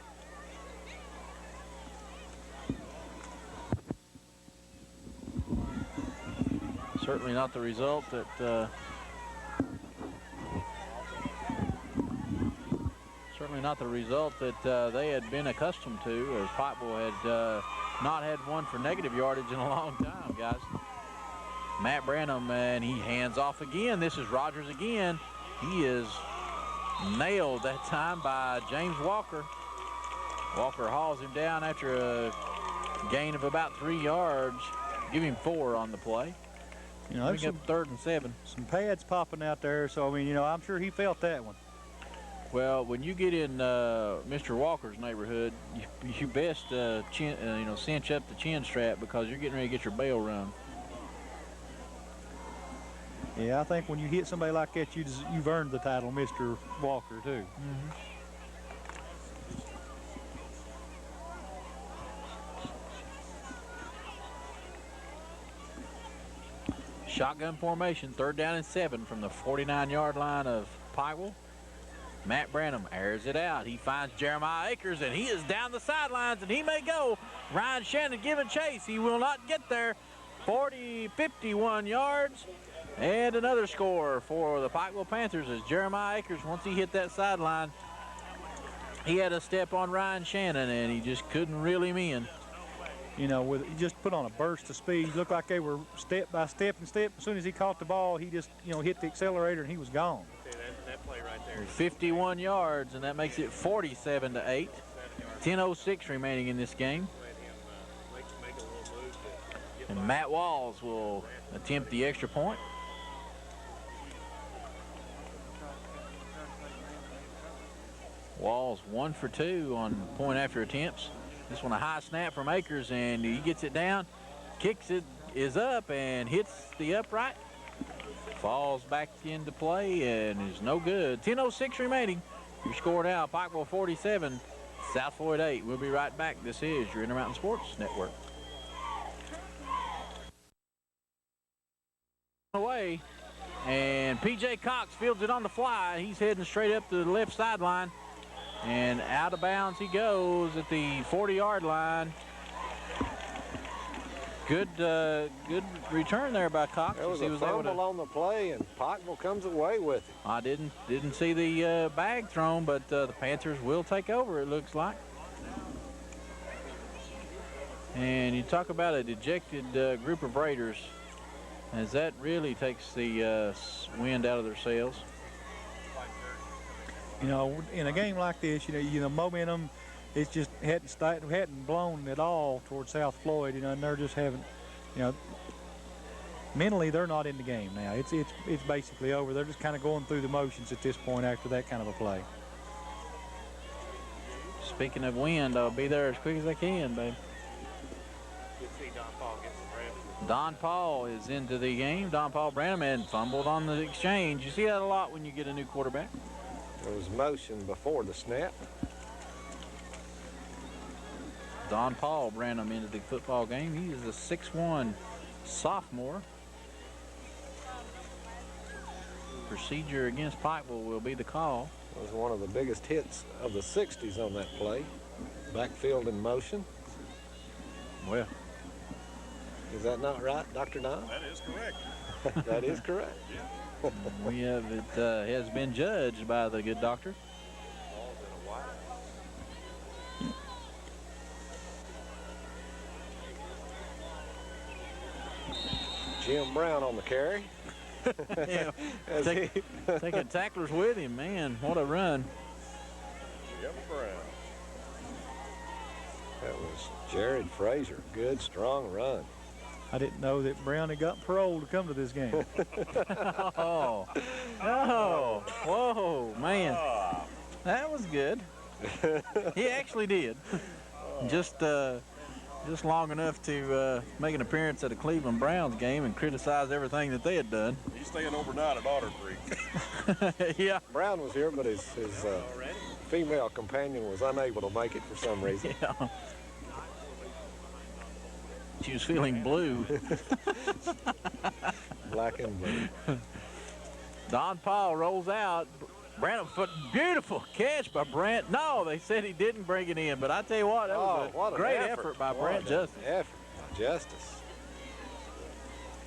Certainly not the result that they had been accustomed to, as Pikeville had not had one for negative yardage in a long time, guys. Matt Branham, and he hands off again. This is Rogers again. He is nailed that time by James Walker. Walker hauls him down after a gain of about 3 yards. Give him 4 on the play. You know, Bring up 3rd and 7. Some pads popping out there, so I mean, I'm sure he felt that one. Well, when you get in Mr. Walker's neighborhood, you best cinch up the chin strap because you're getting ready to get your bell rung. Yeah, I think when you hit somebody like that, you've earned the title, Mr. Walker, too. Shotgun formation, 3rd down and 7 from the 49-yard line of Pikeville. Matt Branham airs it out. He finds Jeremiah Akers, and he is down the sidelines, and he may go. Ryan Shannon giving chase. He will not get there. 51 yards. And another score for the Pikeville Panthers as Jeremiah Akers, once he hit that sideline, he had a step on Ryan Shannon, and he just couldn't reel him in. He just put on a burst of speed. Looked like they were step by step and step. As soon as he caught the ball, he just, hit the accelerator and he was gone. That play right there. 51 yards, and that makes it 47-8. 10:06 remaining in this game. Make a little move to get And Matt Walls will attempt the extra point. Walls 1 for 2 on point after attempts. This one a high snap from Akers, and he gets it down, kicks it, is up, and hits the upright. Falls back into play and is no good. 10:06 remaining. Your score now, Pikeville 47, South Floyd 8. We'll be right back. This is your Intermountain Sports Network. Away And P.J. Cox fields it on the fly. He's heading straight up to the left sideline. And out of bounds he goes at the 40-yard line. Good return there by Cox. There was a fumble on the play, and Pikeville comes away with it. I didn't see the bag thrown, but the Panthers will take over, it looks like. And you talk about a dejected group of Raiders, as that really takes the wind out of their sails. You know, in a game like this, you know, momentum, it's just hadn't blown at all towards South Floyd. You know, and they're just having, you know, mentally they're not in the game now. It's basically over. They're just kind of going through the motions at this point after that kind of a play. Speaking of wind, I'll be there as quick as I can, babe. You see Don Paul get some rest. Don Paul is into the game. Don Paul Branham had fumbled on the exchange. You see that a lot when you get a new quarterback. There was motion before the snap. Don Paul Branham into the football game. He is a 6'1" sophomore. Procedure against Pikeville will be the call. It was one of the biggest hits of the 60s on that play. Backfield in motion. Well, is that not right, Dr. Don? That is correct. That is correct. we have it has been judged by the good doctor. Jim Brown on the carry. Yeah, taking tacklers with him, man. What a run. Jim Brown. That was Jared Frazier. Good, strong run. I didn't know that Brown had got parole to come to this game. Oh, whoa, man. That was good. He actually did. Just long enough to make an appearance at a Cleveland Browns game and criticize everything that they had done. He's staying overnight at Otter Creek. Yeah. Brown was here, but his female companion was unable to make it for some reason. Yeah. She was feeling blue. Black and blue. Don Paul rolls out. Brandon foot, beautiful catch by Brant. No, they said he didn't bring it in, but I tell you what, that was a great effort by Brant Justice. Effort by Justice.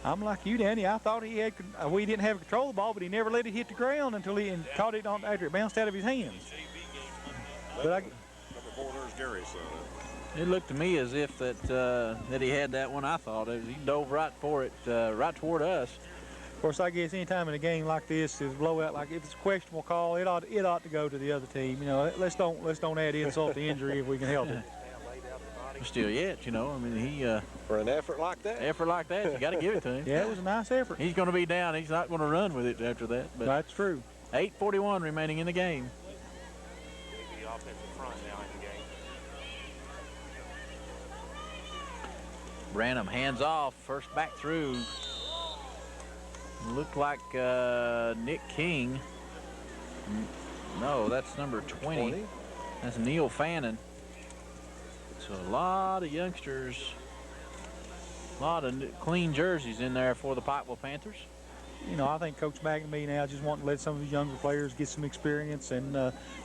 I'm like you, Danny. I thought we didn't have control of the ball, but he never let it hit the ground until he caught it on after it bounced out of his hands. But Number 4, there's Gary. So it looked to me as if that he had that one. I thought he dove right for it, right toward us. of course, I guess any time in a game like this is blowout, like if it's a questionable call, it ought to go to the other team. You know, let's don't add insult to injury if we can help it. Still yet, you know. I mean, he For an effort like that. you got to give it to him. Yeah, it was a nice effort. He's going to be down. He's not going to run with it after that. But That's true. 8:41 remaining in the game. maybe the offensive front now in the game. Branham hands off, first back through. Looked like Nick King. No, that's number 20. That's Neil Fannin. So a lot of youngsters, a lot of clean jerseys in there for the Pikeville Panthers. You know, I think Coach McNamee now just wanting to let some of these younger players get some experience and,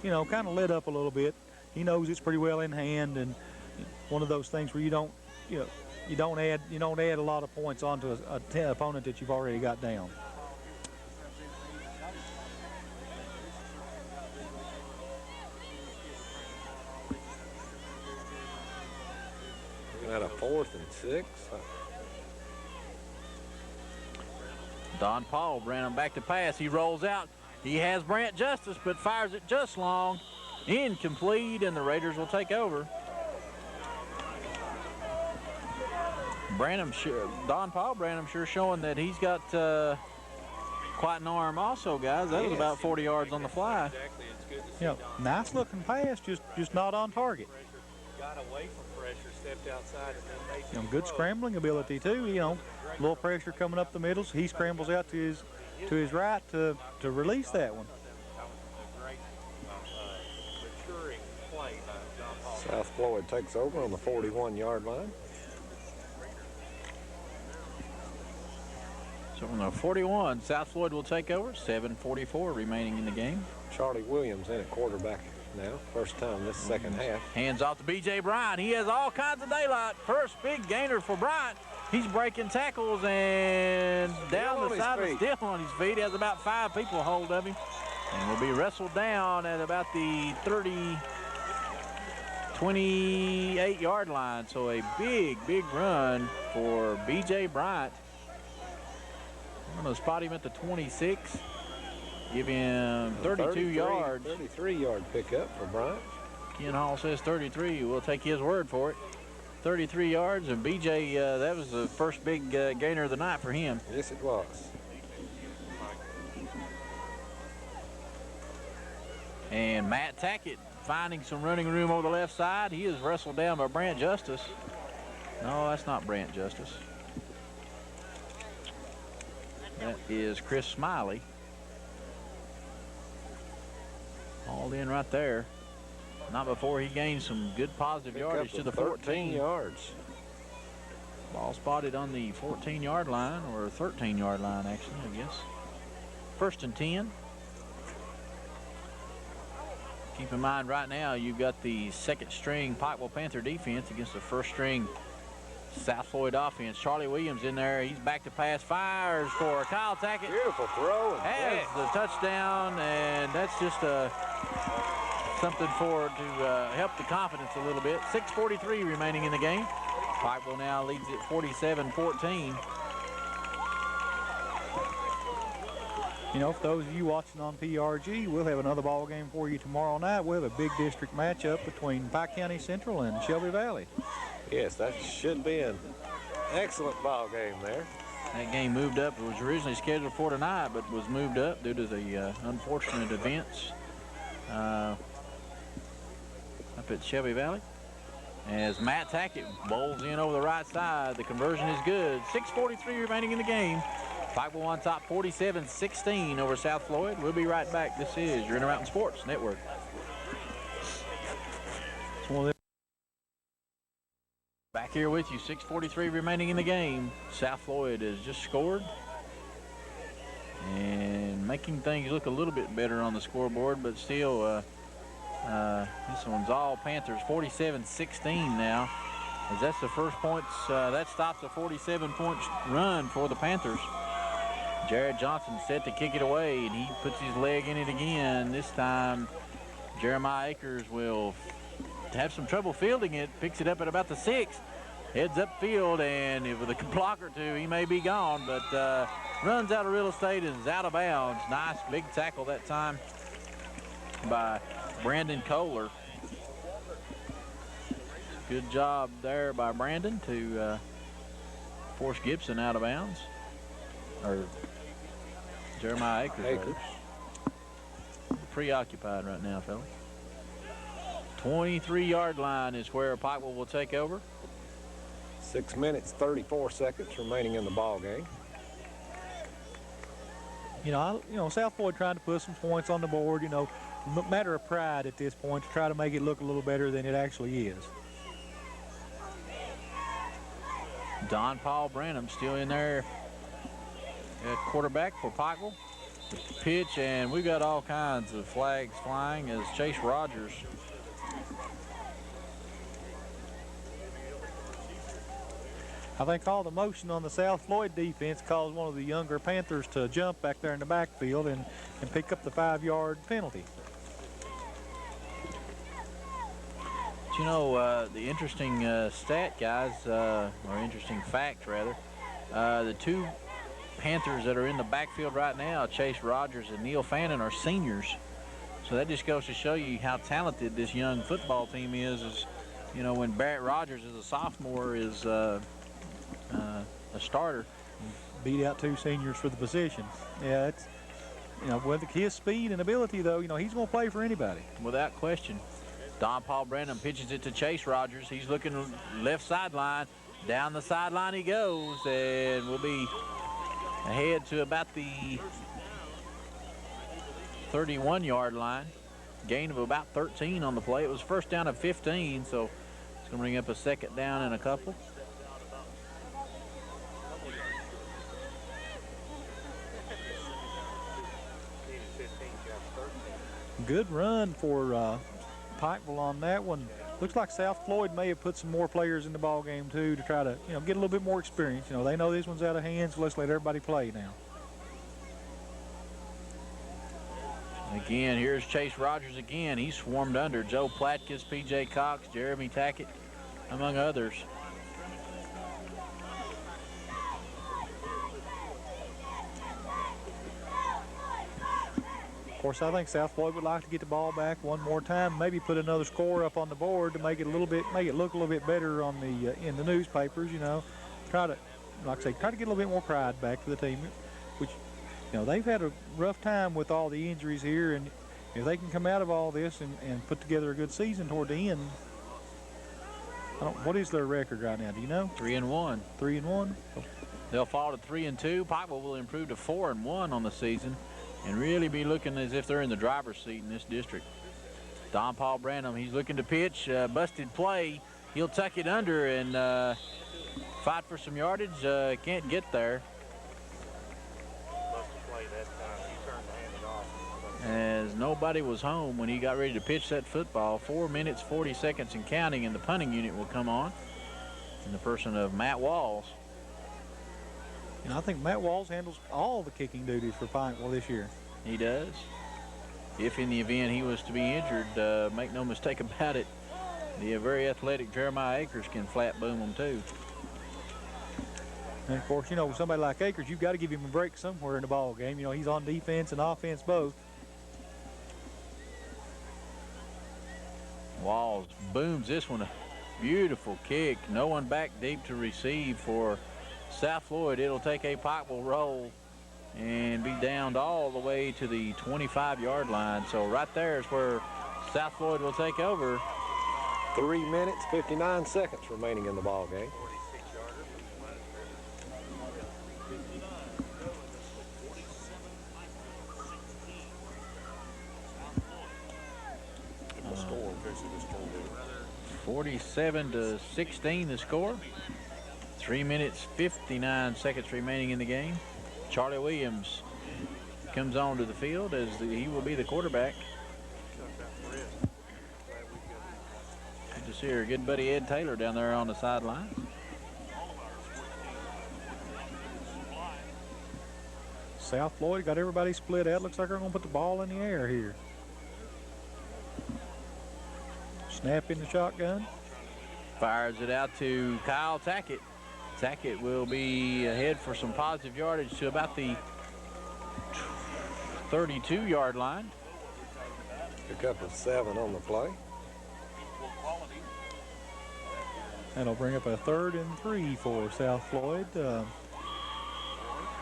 you know, kind of let up a little bit. He knows it's pretty well in hand, and one of those things where you don't add a lot of points onto a opponent that you've already got down. Looking at a 4th and 6. Don Paul, Branham back to pass. He rolls out. He has Brant Justice, but fires it just long. Incomplete, and the Raiders will take over. Don Paul Branham sure showing that he's got quite an arm also, guys. That was about 40 yards on the fly. Exactly. It's good to see You know, Don nice looking pass, just not on target. got away from pressure, stepped outside, and then made You know, some good throws. scrambling ability too. You know, a little pressure coming up the middle, so he scrambles out to his right to release that one. That was a great maturing play by Don Paul. South Floyd takes over on the 41-yard line. So So on the 41, South Floyd will take over. 7:44 remaining in the game. Charlie Williams in at quarterback now. First time this second half. Hands off to B.J. Bryant. He has all kinds of daylight. First big gainer for Bryant. He's breaking tackles and down the side, still on his feet. He has about 5 people hold of him. And will be wrestled down at about the 28-yard line. So a big run for B.J. Bryant. I'm going to spot him at the 26. Give him 32 yards. 33-yard pickup for Bryant. Ken Hall says 33. We'll take his word for it. 33 yards, and B.J., that was the first big gainer of the night for him. Yes, it was. And Matt Tackett finding some running room over the left side. He is wrestled down by Brant Justice. No, that's not Brant Justice. That is Chris Smiley. Hauled in right there. Not before he gained some good positive yardage to the 14 yards. Ball spotted on the 14-yard line, or 13-yard line, actually, I guess. 1st and 10. Keep in mind right now you've got the 2nd-string Pikeville Panther defense against the 1st-string South Floyd offense. Charlie Williams in there. He's back to pass. Fires for Kyle Tackett. Beautiful throw. Has the touchdown, and that's just something to help the confidence a little bit. 6:43 remaining in the game. Pikeville now leads it 47-14. You know, for those of you watching on PRG, we'll have another ball game for you tomorrow night. We'll have a big district matchup between Pike County Central and Shelby Valley. Yes, that should be an excellent ball game there. That game moved up. It was originally scheduled for tonight, but was moved up due to the unfortunate events up at Shelby Valley. As Matt Tackett bowls in over the right side, the conversion is good. 6:43 remaining in the game. Pikeville on top 47-16 over South Floyd. We'll be right back. This is your Intermountain Sports Network. Back here with you, 6:43 remaining in the game. South Floyd has just scored and making things look a little bit better on the scoreboard, but still this one's all Panthers. 47-16 now, as that's the first points. That stops a 47-point run for the Panthers. Jared Johnson set to kick it away, and he puts his leg in it again. This time Jeremiah Akers will have some trouble fielding it. Picks it up at about the 6. Heads upfield, and with a block or two, he may be gone, but runs out of real estate and is out of bounds. Nice big tackle that time by Brandon Kohler. Good job there by Brandon to force Gibson out of bounds. Or Jeremiah Akers. Preoccupied right now, fellas. 23-yard line is where Pikeville will take over. 6 minutes, 34 seconds remaining in the ball game. You know, South Floyd trying to put some points on the board, you know, matter of pride at this point to try to make it look a little better than it actually is. Don Paul Branham still in there at quarterback for Pikeville. Pitch, and we've got all kinds of flags flying as Chase Rogers I think all the motion on the South Floyd defense caused one of the younger Panthers to jump back there in the backfield and pick up the 5-yard penalty. But you know, the interesting stat, guys, or interesting fact, rather, the two Panthers that are in the backfield right now, Chase Rogers and Neil Fannin, are seniors. So that just goes to show you how talented this young football team is. You know, when Barrett Rogers is a sophomore is a starter. Beat out 2 seniors for the position. Yeah, it's, you know, with his speed and ability, though, you know, he's going to play for anybody. Without question. Don Paul Branham pitches it to Chase Rogers. He's looking left sideline. Down the sideline he goes, and will be ahead to about the 31-yard line. Gain of about 13 on the play. It was first down of 15, so it's going to bring up a second down and a couple. Good run for Pikeville on that one. Looks like South Floyd may have put some more players in the ball game too to try to, get a little bit more experience. They know this one's out of hand, so let's let everybody play now. Again, here's Chase Rogers again. He swarmed under Joe Platkus, P.J. Cox, Jeremy Tackett, among others. Of course, I think South Floyd would like to get the ball back one more time, maybe put another score up on the board to make it look a little bit better on the in the newspapers. Try to, like I say, try to get a little bit more pride back to the team, which, they've had a rough time with all the injuries here, and if they can come out of all this and put together a good season toward the end. What is their record right now? Do you know? 3-1. 3-1. They'll fall to 3-2. Pikeville will improve to 4-1 on the season, and really be looking as if they're in the driver's seat in this district. Don Paul Branham, he's looking to pitch. Busted play. He'll tuck it under and fight for some yardage. Can't get there. Busted play that time. He turned to hand it off. As nobody was home when he got ready to pitch that football. 4 minutes, 40 seconds and counting, and the punting unit will come on in the person of Matt Walls. I think Matt Walls handles all the kicking duties for Pikeville this year. He does. If in the event he was to be injured, make no mistake about it, the very athletic Jeremiah Akers can flat boom him too. And of course, with somebody like Akers, you've got to give him a break somewhere in the ball game. He's on defense and offense both. Walls booms this one. A beautiful kick. No one back deep to receive for South Floyd. It'll take a Pikeville roll and be downed all the way to the 25-yard line. So right there is where South Floyd will take over. 3 minutes, 59 seconds remaining in the ball game. The score in case it just turned in. 47-16 the score. 3 minutes, 59 seconds remaining in the game. Charlie Williams comes onto the field as he will be the quarterback. Good to see our good buddy Ed Taylor down there on the sideline. South Floyd got everybody split out. Looks like they're going to put the ball in the air here. Snap in the shotgun. Fires it out to Kyle Tackett. Tackett will be ahead for some positive yardage to about the 32-yard line. Pick up a 7 on the play. That'll bring up a 3rd and 3 for South Floyd.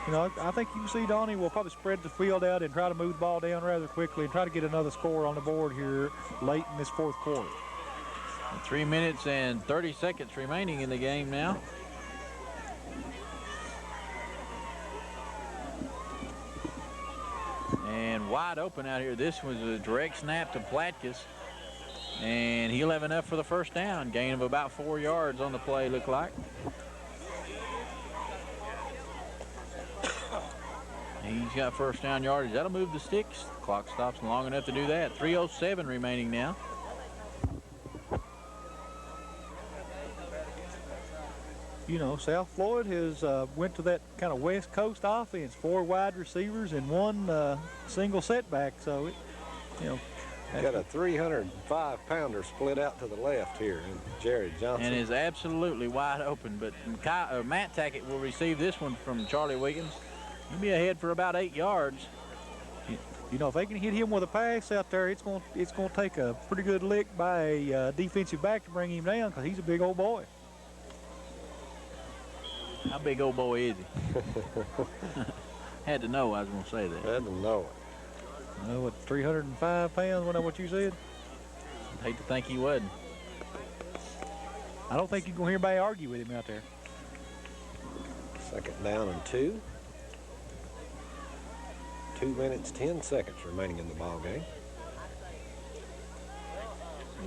I think you can see Donnie will probably spread the field out and try to move the ball down rather quickly and try to get another score on the board here late in this 4th quarter. 3 minutes and 30 seconds remaining in the game now. And wide open out here. This was a direct snap to Platkus. And he'll have enough for the first down. Gain of about 4 yards on the play, look like. He's got first down yardage. That'll move the sticks. Clock stops long enough to do that. 3:07 remaining now. South Floyd has went to that kind of West Coast offense, 4 wide receivers and 1 single setback. So, Got a 305-pounder split out to the left here, and Jared Johnson. And is absolutely wide open. But Matt Tackett will receive this one from Charlie Wiggins. He'll be ahead for about 8 yards. If they can hit him with a pass out there, it's going to take a pretty good lick by a defensive back to bring him down because he's a big old boy. How big old boy is he? Had to know I was going to say that. Had to know it. What, 305 pounds? Wasn't that what you said? I'd hate to think he wasn't. I don't think you're going to hear anybody argue with him out there. 2nd down and 2. 2 minutes, 10 seconds remaining in the ball game.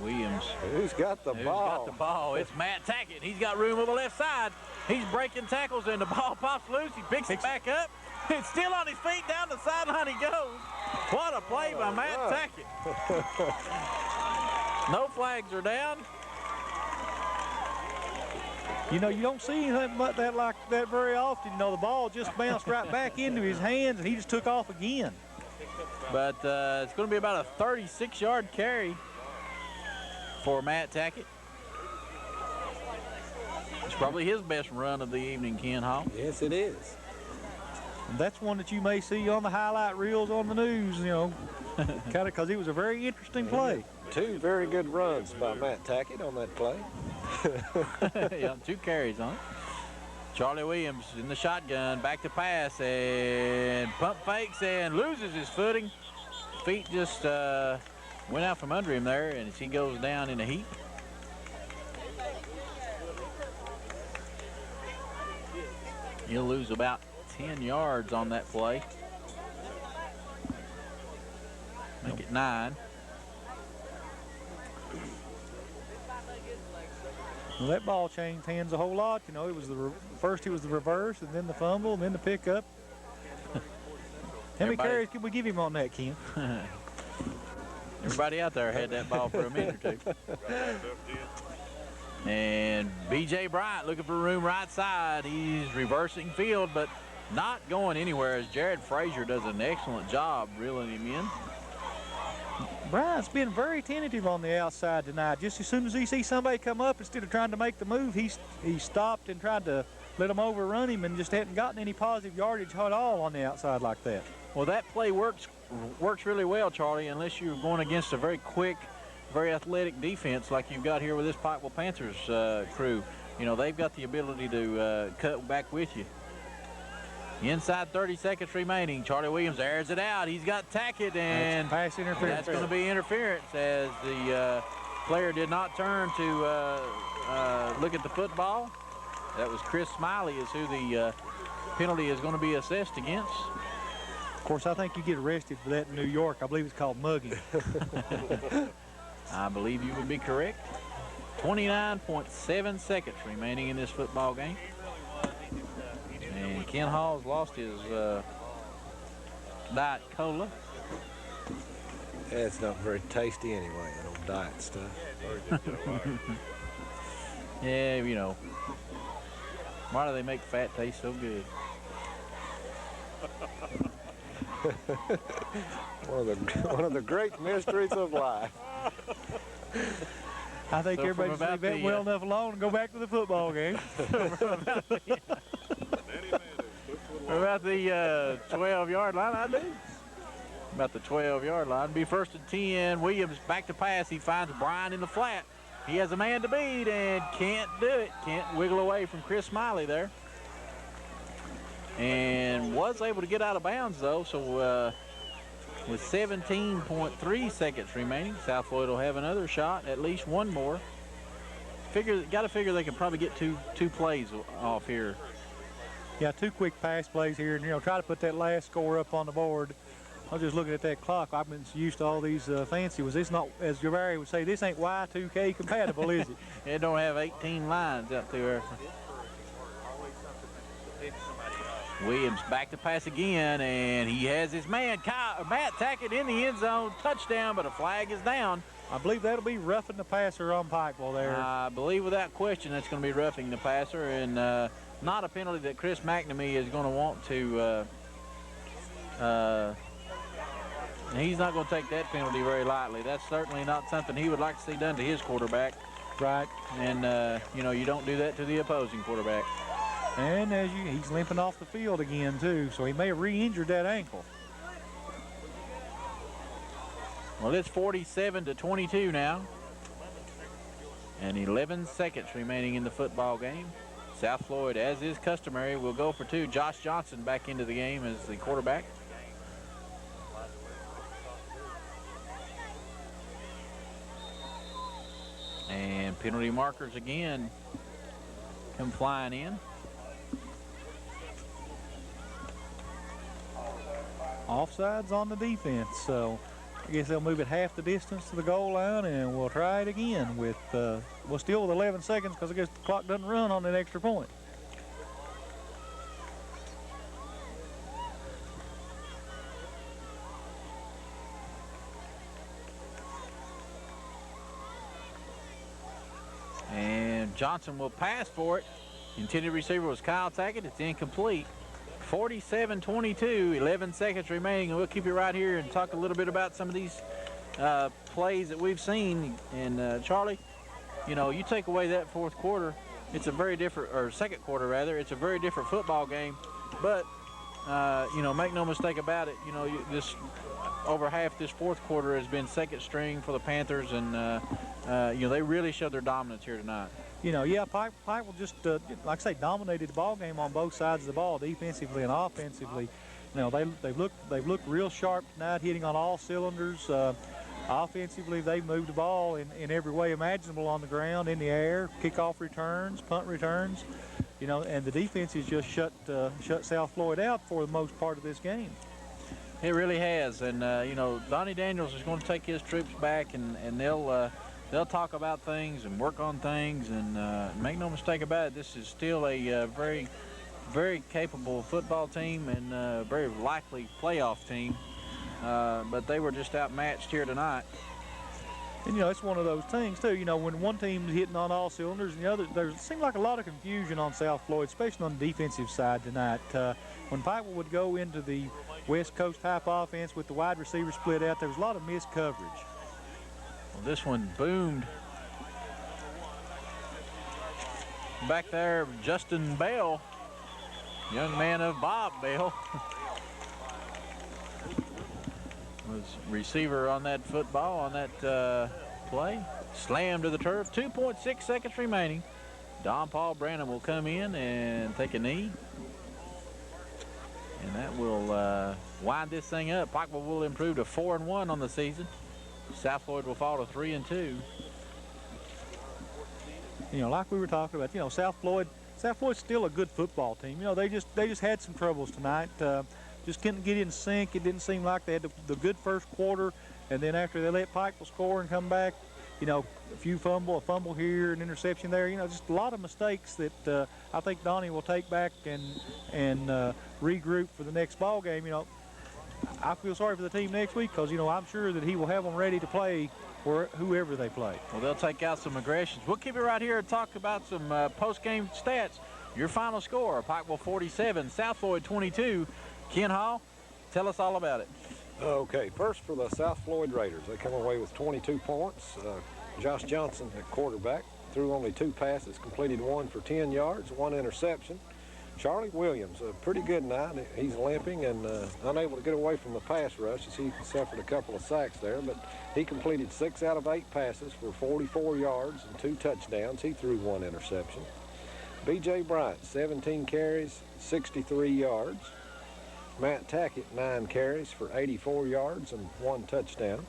Williams. Who's got the ball? Who's got the ball? It's Matt Tackett. He's got room on the left side. He's breaking tackles, and the ball pops loose. He picks it back up, It's still on his feet, down the sideline he goes. What a play by Matt Tackett. No flags are down. You know, you don't see anything like that very often. You know, the ball just bounced right back into his hands, and he just took off again. But it's going to be about a 36-yard carry for Matt Tackett. It's probably his best run of the evening, Ken Hall. Yes, it is. And that's one that you may see on the highlight reels on the news, you know, kind of because it was a very interesting play. Two very good runs by Matt Tackett on that play. Yeah, 2 carries on it. Charlie Williams in the shotgun, back to pass, and pump fakes and loses his footing. Feet just went out from under him there, and he goes down in a heap. He'll lose about 10 yards on that play. Make it 9. Well, that ball changed hands a whole lot. You know, it was first it was the reverse, and then the fumble, and then the pickup. How many carries can we give him on that, Ken? Everybody out there had that ball for a minute or 2. And B.J. Bryant looking for room right side. He's reversing field, but not going anywhere as Jared Frazier does an excellent job reeling him in. Bryant's been very tentative on the outside tonight. Just as soon as he sees somebody come up, instead of trying to make the move, he stopped and tried to let them overrun him and just hadn't gotten any positive yardage at all on the outside like that. Well, that play works really well, Charlie, unless you're going against a very quick, very athletic defense like you've got here with this Pikeville Panthers crew. You know, they've got the ability to cut back with you. Inside 30 seconds remaining. Charlie Williams airs it out. He's got Tackett, and pass interference. That's going to be interference as the player did not turn to look at the football. That was Chris Smiley is who the penalty is going to be assessed against. Of course, I think you get arrested for that in New York. I believe it's called mugging. I believe you would be correct. 29.7 seconds remaining in this football game. And Ken Hall's lost his Diet Cola. Yeah, it's not very tasty anyway, that old diet stuff. Yeah, you know. Why do they make fat taste so good? one of the great mysteries of life. I think So everybody should leave that well enough alone and go back to the football game. What about the 12-yard line? I do. About the 12-yard line. Be first and 10. Williams back to pass. He finds Bryan in the flat. He has a man to beat and can't do it. Can't wiggle away from Chris Smiley there. And was able to get out of bounds, though. So with 17.3 seconds remaining, South Floyd will have another shot, at least one more. Got to figure they can probably get two plays off here. Yeah, 2 quick pass plays here, and you know, try to put that last score up on the board. I was just looking at that clock. I've been used to all these fancy ones. It's not, as Javary would say, this ain't Y2K compatible, is it? It don't have 18 lines up there. Williams back to pass again, and he has his man, Matt Tackett, in the end zone. Touchdown, but a flag is down. I believe that'll be roughing the passer on Pikeville there. I believe without question that's going to be roughing the passer, and not a penalty that Chris McNamee is going to want to. He's not going to take that penalty very lightly. That's certainly not something he would like to see done to his quarterback. Right. And, you know, you don't do that to the opposing quarterback. And he's limping off the field again, too, so he may have re-injured that ankle. Well, it's 47-22 now. And 11 seconds remaining in the football game. South Floyd, as is customary, will go for 2. Josh Johnson back into the game as the quarterback. And penalty markers again come flying in. Offsides on the defense, so I guess they'll move it half the distance to the goal line, and we'll try it again with, well, still with 11 seconds because I guess the clock doesn't run on that extra point. Johnson will pass for it. Intended receiver was Kyle Tackett. It's incomplete. 47-22, 11 seconds remaining, and we'll keep you right here and talk a little bit about some of these plays that we've seen. And Charlie, you know, you take away that fourth quarter, it's a very different, or second quarter rather, it's a very different football game. But you know, make no mistake about it, you know, this over half this fourth quarter has been second string for the Panthers, and you know, they really showed their dominance here tonight. You know, yeah, Pikeville just, like I say, dominated the ball game on both sides of the ball, defensively and offensively. You know, they've looked real sharp tonight, hitting on all cylinders. Offensively, they've moved the ball in every way imaginable on the ground, in the air, kickoff returns, punt returns. You know, and the defense has just shut South Floyd out for the most part of this game. It really has, and you know, Donnie Daniels is going to take his troops back, and they'll talk about things and work on things, and make no mistake about it, this is still a very, very capable football team and a very likely playoff team. But they were just outmatched here tonight. And, you know, it's one of those things, too. You know, when one team's hitting on all cylinders and the other, there seemed like a lot of confusion on South Floyd, especially on the defensive side tonight. When Pikeville would go into the West Coast type offense with the wide receiver split out, there was a lot of missed coverage. Well, this one boomed. Back there, Justin Bell, young man of Bob Bell, was receiver on that football, on that play. Slammed to the turf. 2.6 seconds remaining. Don Paul Branham will come in and take a knee. And that will wind this thing up. Pikeville will improve to 4-1 on the season. South Floyd will fall to 3-2. You know, like we were talking about, you know, South Floyd's still a good football team. You know, they just had some troubles tonight. Just couldn't get in sync. It didn't seem like they had the good first quarter, and then after they let Pikeville score and come back, you know, a fumble here, an interception there. You know, just a lot of mistakes that I think Donnie will take back and regroup for the next ball game. You know, I feel sorry for the team next week because, you know, I'm sure that he will have them ready to play for whoever they play. Well, they'll take out some aggressions. We'll keep it right here and talk about some post-game stats. Your final score: Pikeville 47, South Floyd 22. Ken Hall, tell us all about it. Okay, first for the South Floyd Raiders. They come away with 22 points. Josh Johnson at quarterback threw only 2 passes, completed 1 for 10 yards, 1 interception. Charlie Williams, a pretty good night. He's limping and unable to get away from the pass rush as he suffered a couple of sacks there, but he completed 6 out of 8 passes for 44 yards and 2 touchdowns. He threw 1 interception. B.J. Bryant, 17 carries, 63 yards. Matt Tackett, 9 carries for 84 yards and 1 touchdown.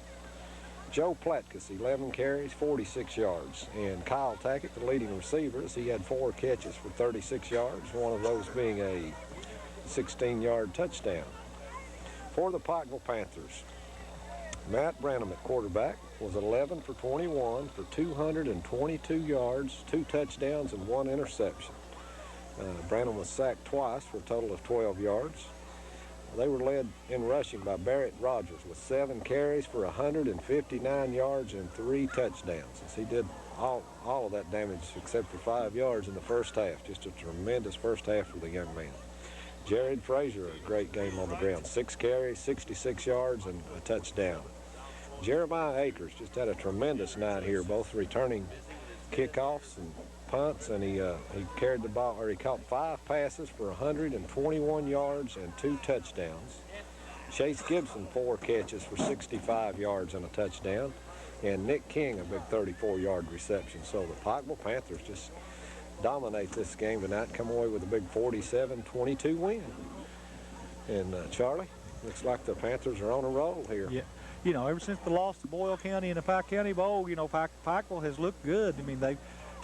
Joe Platkus, 11 carries, 46 yards. And Kyle Tackett, the leading receivers, he had 4 catches for 36 yards, one of those being a 16-yard touchdown. For the Pikeville Panthers, Matt Branham at quarterback was 11 for 21 for 222 yards, 2 touchdowns, and 1 interception. Branham was sacked twice for a total of 12 yards. They were led in rushing by Barrett Rogers with 7 carries for 159 yards and 3 touchdowns. As he did all of that damage except for 5 yards in the first half. Just a tremendous first half for the young man. Jared Frazier, a great game on the ground. 6 carries, 66 yards, and a touchdown. Jeremiah Akers just had a tremendous night here, both returning kickoffs and punts, and he carried the ball, or he caught 5 passes for 121 yards and 2 touchdowns. Chase Gibson, 4 catches for 65 yards and a touchdown, and Nick King, a big 34-yard reception. So the Pikeville Panthers just dominate this game tonight, come away with a big 47-22 win. And Charlie, looks like the Panthers are on a roll here. Yeah. You know, ever since the loss to Boyle County in the Pike County Bowl, you know, Pikeville has looked good. I mean,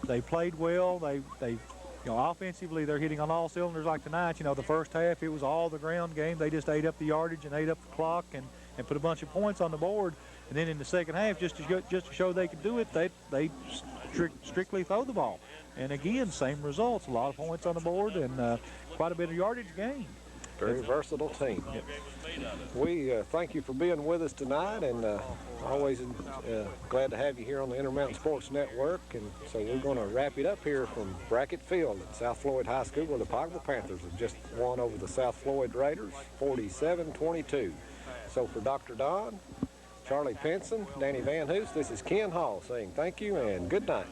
they played well. They you know, offensively, they're hitting on all cylinders like tonight. You know, the first half, it was all the ground game. They just ate up the yardage and ate up the clock and put a bunch of points on the board. And then in the second half, just to show they could do it, they strictly throw the ball. And again, same results. A lot of points on the board and quite a bit of yardage gain. Very versatile team. We thank you for being with us tonight, and always glad to have you here on the Intermountain Sports Network. And so we're going to wrap it up here from Brackett Field at South Floyd High School, where the Pikeville Panthers have just won over the South Floyd Raiders 47-22. So for Dr. Don, Charlie Pinson, Danny Van Hoos, this is Ken Hall saying thank you and good night.